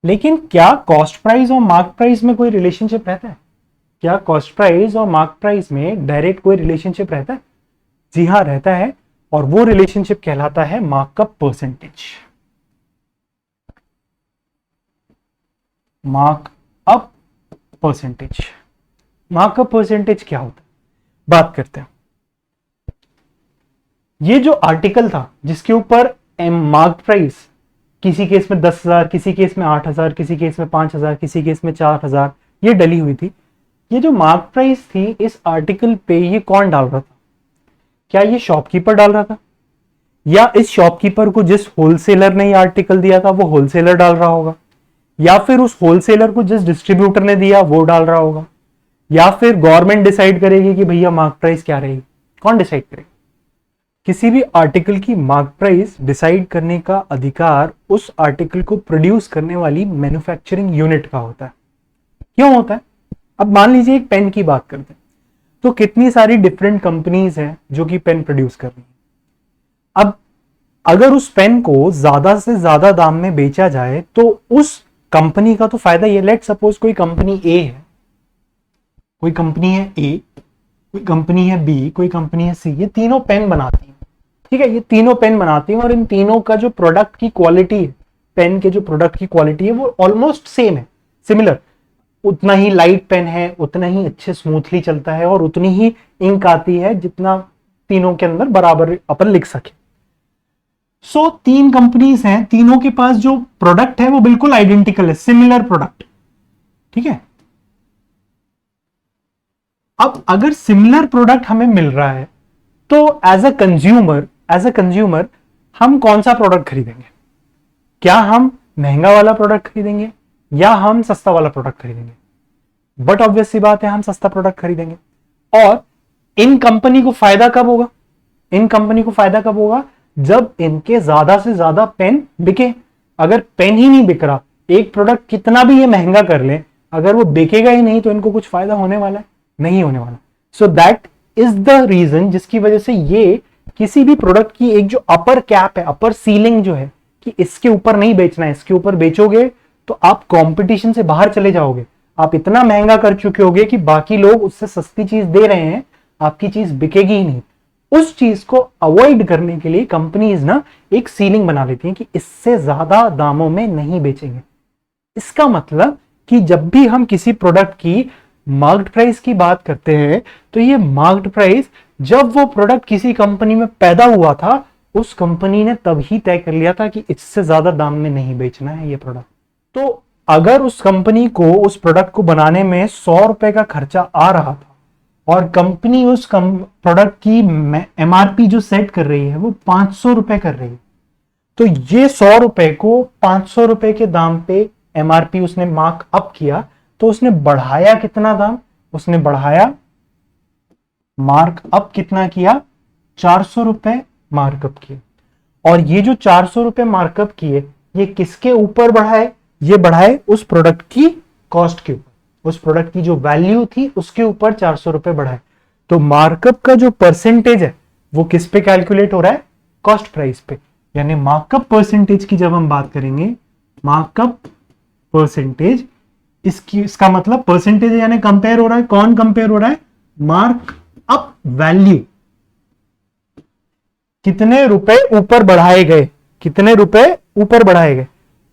लेकिन क्या कॉस्ट प्राइस और मार्क प्राइस में कोई रिलेशनशिप रहता है? क्या कॉस्ट प्राइस और मार्क प्राइस में डायरेक्ट कोई रिलेशनशिप रहता है? जी हां, रहता है। और वो रिलेशनशिप कहलाता है markup percentage. Markup percentage. Markup percentage क्या होता है? बात करते हैं। ये जो आर्टिकल था जिसके ऊपर मार्क प्राइस किसी केस में 10,000, किसी केस में 8,000, किसी केस में 5,000, किसी केस में 4,000 ये डली हुई थी, ये जो मार्क प्राइस थी इस आर्टिकल पे ये कौन डाल रहा था? क्या ये शॉपकीपर डाल रहा था, या इस शॉपकीपर को जिस होलसेलर ने ये आर्टिकल दिया था वो होलसेलर डाल रहा होगा, या फिर उस होलसेलर को जिस डिस्ट्रीब्यूटर ने दिया वो डाल रहा होगा, या फिर गवर्नमेंट डिसाइड करेगी कि भैया मार्क प्राइस क्या रहेगी? कौन डिसाइड करेगा? किसी भी आर्टिकल की मार्क प्राइस डिसाइड करने का अधिकार उस आर्टिकल को प्रोड्यूस करने वाली मैन्युफैक्चरिंग यूनिट का होता है। क्यों होता है? अब मान लीजिए एक पेन की बात करते हैं तो कितनी सारी डिफरेंट कंपनीज हैं जो कि पेन प्रोड्यूस कर रही हैं। अब अगर उस पेन को ज्यादा से ज्यादा दाम में बेचा जाए तो उस कंपनी का तो फायदा ये। लेट सपोज कोई कंपनी ए है, कोई कंपनी है ए, कोई कंपनी है बी, कोई कंपनी है सी, ये तीनों पेन बनाती है, ठीक है, ये तीनों पेन बनाती है और इन तीनों का जो प्रोडक्ट की क्वालिटी है, पेन के जो प्रोडक्ट की क्वालिटी है वो ऑलमोस्ट सेम है, सिमिलर। उतना ही लाइट पेन है, उतना ही अच्छे स्मूथली चलता है और उतनी ही इंक आती है जितना तीनों के अंदर बराबर अपन लिख सके। सो तीन कंपनीज हैं, तीनों के पास जो प्रोडक्ट है वो बिल्कुल आइडेंटिकल है, सिमिलर प्रोडक्ट, ठीक है। अब अगर सिमिलर प्रोडक्ट हमें मिल रहा है तो एज अ कंज्यूमर हम कौन सा प्रोडक्ट खरीदेंगे? क्या हम महंगा वाला प्रोडक्ट खरीदेंगे या हम सस्ता वाला प्रोडक्ट खरीदेंगे? बट ऑब्वियस सी बात है हम सस्ता प्रोडक्ट खरीदेंगे। और इन कंपनी को फायदा कब होगा? इन कंपनी को फायदा कब होगा? जब इनके ज्यादा से ज्यादा पेन बिके। अगर पेन ही नहीं बिक रहा, एक प्रोडक्ट कितना भी ये महंगा कर ले, अगर वो बिकेगा ही नहीं तो इनको कुछ फायदा होने वाला है? नहीं होने वाला। So that is the reason जिसकी वजह से ये किसी भी प्रोडक्ट की एक जो अपर कैप है, अपर सीलिंग जो है कि इसके ऊपर नहीं बेचना है, इसके ऊपर बेचोगे तो आप कंपटीशन से बाहर चले जाओगे, आप इतना महंगा कर चुके होगे कि बाकी लोग उससे सस्ती चीज दे रहे हैं, आपकी चीज बिकेगी ही नहीं। उस चीज को अवॉइड करने के लिए कंपनीज ना एक सीलिंग बना लेती हैं कि इससे ज्यादा दामों में नहीं बेचेंगे। इसका मतलब कि जब भी हम किसी प्रोडक्ट की मार्केट प्राइस की बात करते हैं तो ये मार्केट प्राइस जब वो प्रोडक्ट किसी कंपनी में पैदा हुआ था, उस कंपनी ने तभी तय कर लिया था कि इससे ज्यादा दाम में नहीं बेचना है ये प्रोडक्ट। तो अगर उस कंपनी को उस प्रोडक्ट को बनाने में 100 रुपए का खर्चा आ रहा था और कंपनी उस प्रोडक्ट की एमआरपी जो सेट कर रही है वो 500 रुपए कर रही है, तो ये 100 रुपए को 500 रुपए के दाम पे एमआरपी उसने मार्क अप किया, तो उसने बढ़ाया कितना दाम? उसने बढ़ाया, मार्क अप कितना किया? 400 रुपए मार्कअप किए। और ये जो 400 रुपए मार्कअप किए, ये किसके ऊपर बढ़ाए? ये बढ़ाए उस प्रोडक्ट की कॉस्ट के ऊपर, उस प्रोडक्ट की जो वैल्यू थी उसके ऊपर 400 रुपए बढ़ाए। तो मार्कअप का जो परसेंटेज है वो किस पे कैलकुलेट हो रहा है? कॉस्ट प्राइस पे। यानी मार्कअप परसेंटेज की जब हम बात करेंगे, मार्कअप परसेंटेज, इसका मतलब परसेंटेज यानी कंपेयर हो रहा है, कौन कंपेयर हो रहा है? मार्क अप वैल्यू, कितने रुपए ऊपर बढ़ाए गए, कितने रुपए ऊपर बढ़ाए गए,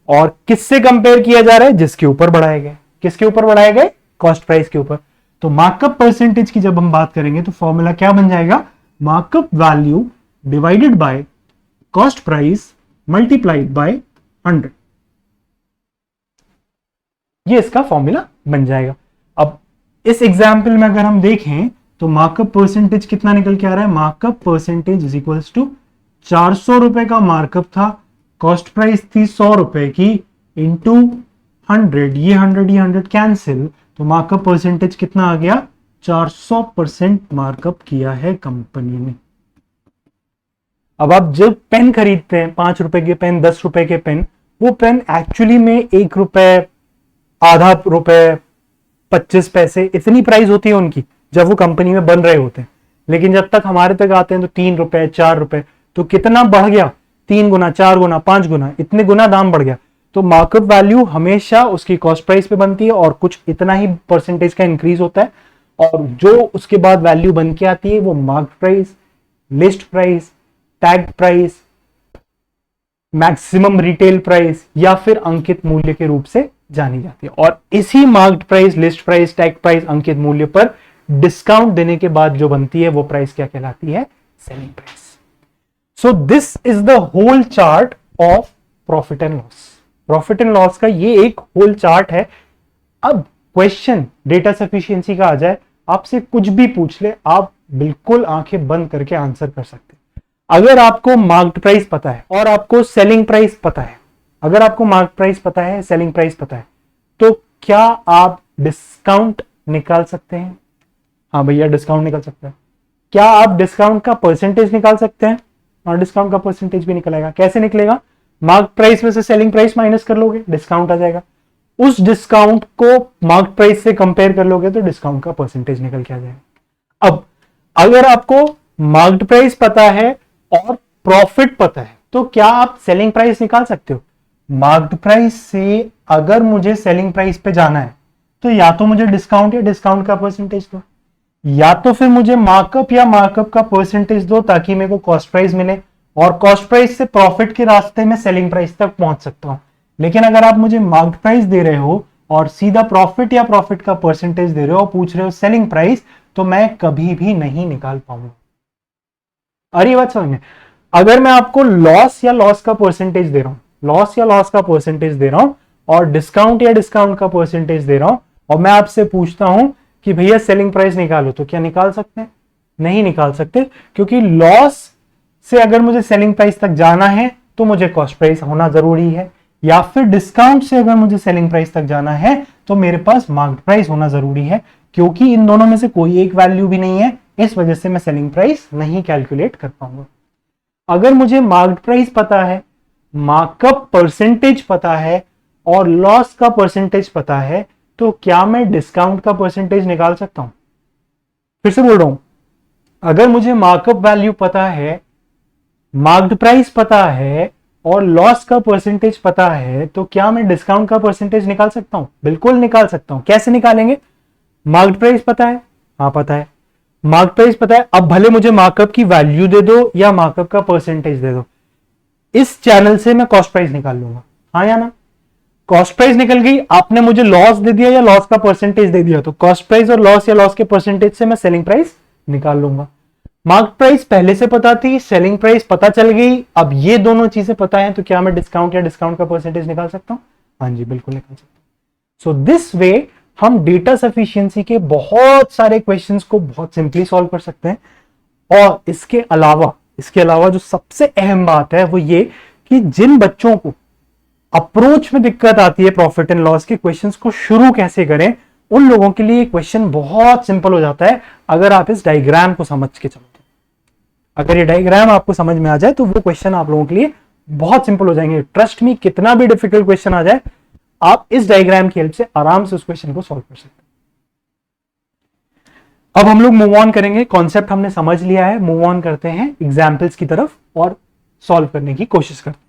और किससे कंपेयर किया जा रहा है? जिसके ऊपर बढ़ाए गए। किसके ऊपर बढ़ाए गए? कॉस्ट प्राइस के ऊपर। तो मार्कअप परसेंटेज की जब हम बात करेंगे तो फॉर्मूला क्या बन जाएगा? Markup value divided by cost price multiplied by 100। ये इसका फॉर्मूला बन जाएगा। अब इस एग्जाम्पल में अगर हम देखें तो मार्कअप परसेंटेज कितना निकल के आ रहा है? Markup percentage is equals to 400 रुपए का मार्कअप था, कॉस्ट प्राइस थी 100 रुपए की, इंटू 100, ये 100 कैंसिल, तो मार्कअप परसेंटेज कितना आ गया? 400% मार्कअप किया है कंपनी ने। अब आप जब पेन खरीदते हैं, 5 रुपए के पेन, 10 रुपए के पेन, वो पेन एक्चुअली में 1 रुपए, आधा रुपए, 25 पैसे, इतनी प्राइस होती है उनकी जब वो कंपनी में बन रहे होते हैं। लेकिन जब तक हमारे तक आते हैं तो 3 रुपए, 4 रुपए, तो कितना बढ़ गया? 3 गुना, 4 गुना, 5 गुना, इतने गुना दाम बढ़ गया। तो मार्कअप वैल्यू हमेशा उसकी कॉस्ट प्राइस पे बनती है और कुछ इतना ही परसेंटेज का इंक्रीज होता है, और जो उसके बाद वैल्यू बन के आती है वो market price, list price, tag price, maximum retail price या फिर अंकित मूल्य के रूप से जानी जाती है। और इसी market price, list price, tag price, अंकित मूल्य पर डिस्काउंट देने के बाद जो बनती है वो प्राइस क्या कहलाती है? Selling price. So this is the whole chart of profit and loss. Profit and loss का ये एक होल चार्ट है। अब क्वेश्चन डेटा सफिशिएंसी का आ जाए, आपसे कुछ भी पूछ ले, आप बिल्कुल आंखें बंद करके आंसर कर सकते हैं। अगर आपको मार्केट प्राइस पता है और आपको सेलिंग प्राइस पता है, अगर आपको मार्केट प्राइस पता है, सेलिंग प्राइस पता है, तो क्या आप डिस्काउंट निकाल सकते हैं? हाँ भैया, डिस्काउंट निकाल सकते हैं। क्या आप डिस्काउंट का परसेंटेज निकाल सकते हैं? और डिस्काउंट का परसेंटेज भी निकलेगा। कैसे निकलेगा? मार्केट प्राइस में से सेलिंग प्राइस माइनस कर लोगे, डिस्काउंट आ जाएगा। उस डिस्काउंट को मार्केट प्राइस से कंपेयर कर लोगे तो डिस्काउंट का परसेंटेज निकल के आ जाएगा। अब अगर आपको मार्केट प्राइस पता है और प्रॉफिट पता है तो क्या आप सेलिंग प्राइस निकाल सकते हो? मार्क्ड प्राइस से अगर मुझे सेलिंग प्राइस पे जाना है तो या तो मुझे डिस्काउंट या डिस्काउंट का परसेंटेज दो, या तो फिर मुझे मार्कअप या मार्कअप का परसेंटेज दो ताकि मेरे को कॉस्ट प्राइस मिले, और कॉस्ट प्राइस से प्रॉफिट के रास्ते में सेलिंग प्राइस तक पहुंच सकता हूं। लेकिन अगर आप मुझे मार्क्ड प्राइस दे रहे हो और सीधा प्रॉफिट या प्रॉफिट का परसेंटेज दे रहे हो और पूछ रहे हो सेलिंग प्राइस, तो मैं कभी भी नहीं निकाल पाऊंगा। अरे ये बात समझ में? अगर मैं आपको लॉस या लॉस का परसेंटेज दे रहा हूं, लॉस या लॉस का परसेंटेज दे रहा हूं और डिस्काउंट या डिस्काउंट का परसेंटेज दे रहा हूं, और मैं आपसे पूछता हूं कि भैया सेलिंग प्राइस निकालो, तो क्या निकाल सकते हैं? नहीं निकाल सकते, क्योंकि लॉस से अगर मुझे सेलिंग प्राइस तक जाना है तो मुझे कॉस्ट प्राइस होना जरूरी है, या फिर डिस्काउंट से अगर मुझे सेलिंग प्राइस तक जाना है तो मेरे पास मार्क्ड प्राइस होना जरूरी है, क्योंकि इन दोनों में से कोई एक वैल्यू भी नहीं है, इस वजह से मैं सेलिंग प्राइस नहीं कैलकुलेट कर पाऊंगा। अगर मुझे मार्क्ड प्राइस पता है, मार्कअप परसेंटेज पता है और लॉस का परसेंटेज पता है, तो क्या मैं डिस्काउंट का परसेंटेज निकाल सकता हूं? फिर से बोल रहा हूं, अगर मुझे मार्कअप वैल्यू पता है, मार्क्ड प्राइस पता है और लॉस का परसेंटेज पता है, तो क्या मैं डिस्काउंट का परसेंटेज निकाल सकता हूं? बिल्कुल निकाल सकता हूं। कैसे निकालेंगे? मार्क्ड प्राइस पता है, हाँ पता है, मार्क प्राइस पता है, अब भले मुझे मार्कअप की वैल्यू दे दो या मार्कअप का परसेंटेज दे दो, इस चैनल से मैं कॉस्ट प्राइस निकाल लूंगा, हाँ या ना? कॉस्ट प्राइस निकल गई, आपने मुझे लॉस दे दिया या लॉस का परसेंटेज दे दिया, तो कॉस्ट प्राइस और लॉस या लॉस के परसेंटेज से मैं सेलिंग प्राइस निकाल लूंगा। मार्क प्राइस पहले से पता थी, सेलिंग प्राइस पता चल गई, अब ये दोनों चीजें पता है, तो क्या मैं डिस्काउंट या डिस्काउंट का परसेंटेज निकाल सकता हूं? हाँ जी, बिल्कुल निकाल सकता हूं। सो दिस वे हम डेटा सफिशिएंसी के बहुत सारे क्वेश्चंस को बहुत सिंपली सॉल्व कर सकते हैं। और इसके अलावा जो सबसे अहम बात है वो ये कि जिन बच्चों को अप्रोच में दिक्कत आती है प्रॉफिट एंड लॉस के क्वेश्चंस को शुरू कैसे करें, उन लोगों के लिए क्वेश्चन बहुत सिंपल हो जाता है अगर आप इस डायग्राम को समझ के चलते हैं। अगर ये डायग्राम आपको समझ में आ जाए तो वो क्वेश्चन आप लोगों के लिए बहुत सिंपल हो जाएंगे। ट्रस्ट मी, कितना भी डिफिकल्ट क्वेश्चन आ जाए, आप इस डायग्राम की हेल्प से आराम से उस क्वेश्चन को सॉल्व कर सकते हैं। अब हम लोग मूव ऑन करेंगे, कॉन्सेप्ट हमने समझ लिया है, मूव ऑन करते हैं एग्जाम्पल्स की तरफ और सॉल्व करने की कोशिश करते हैं।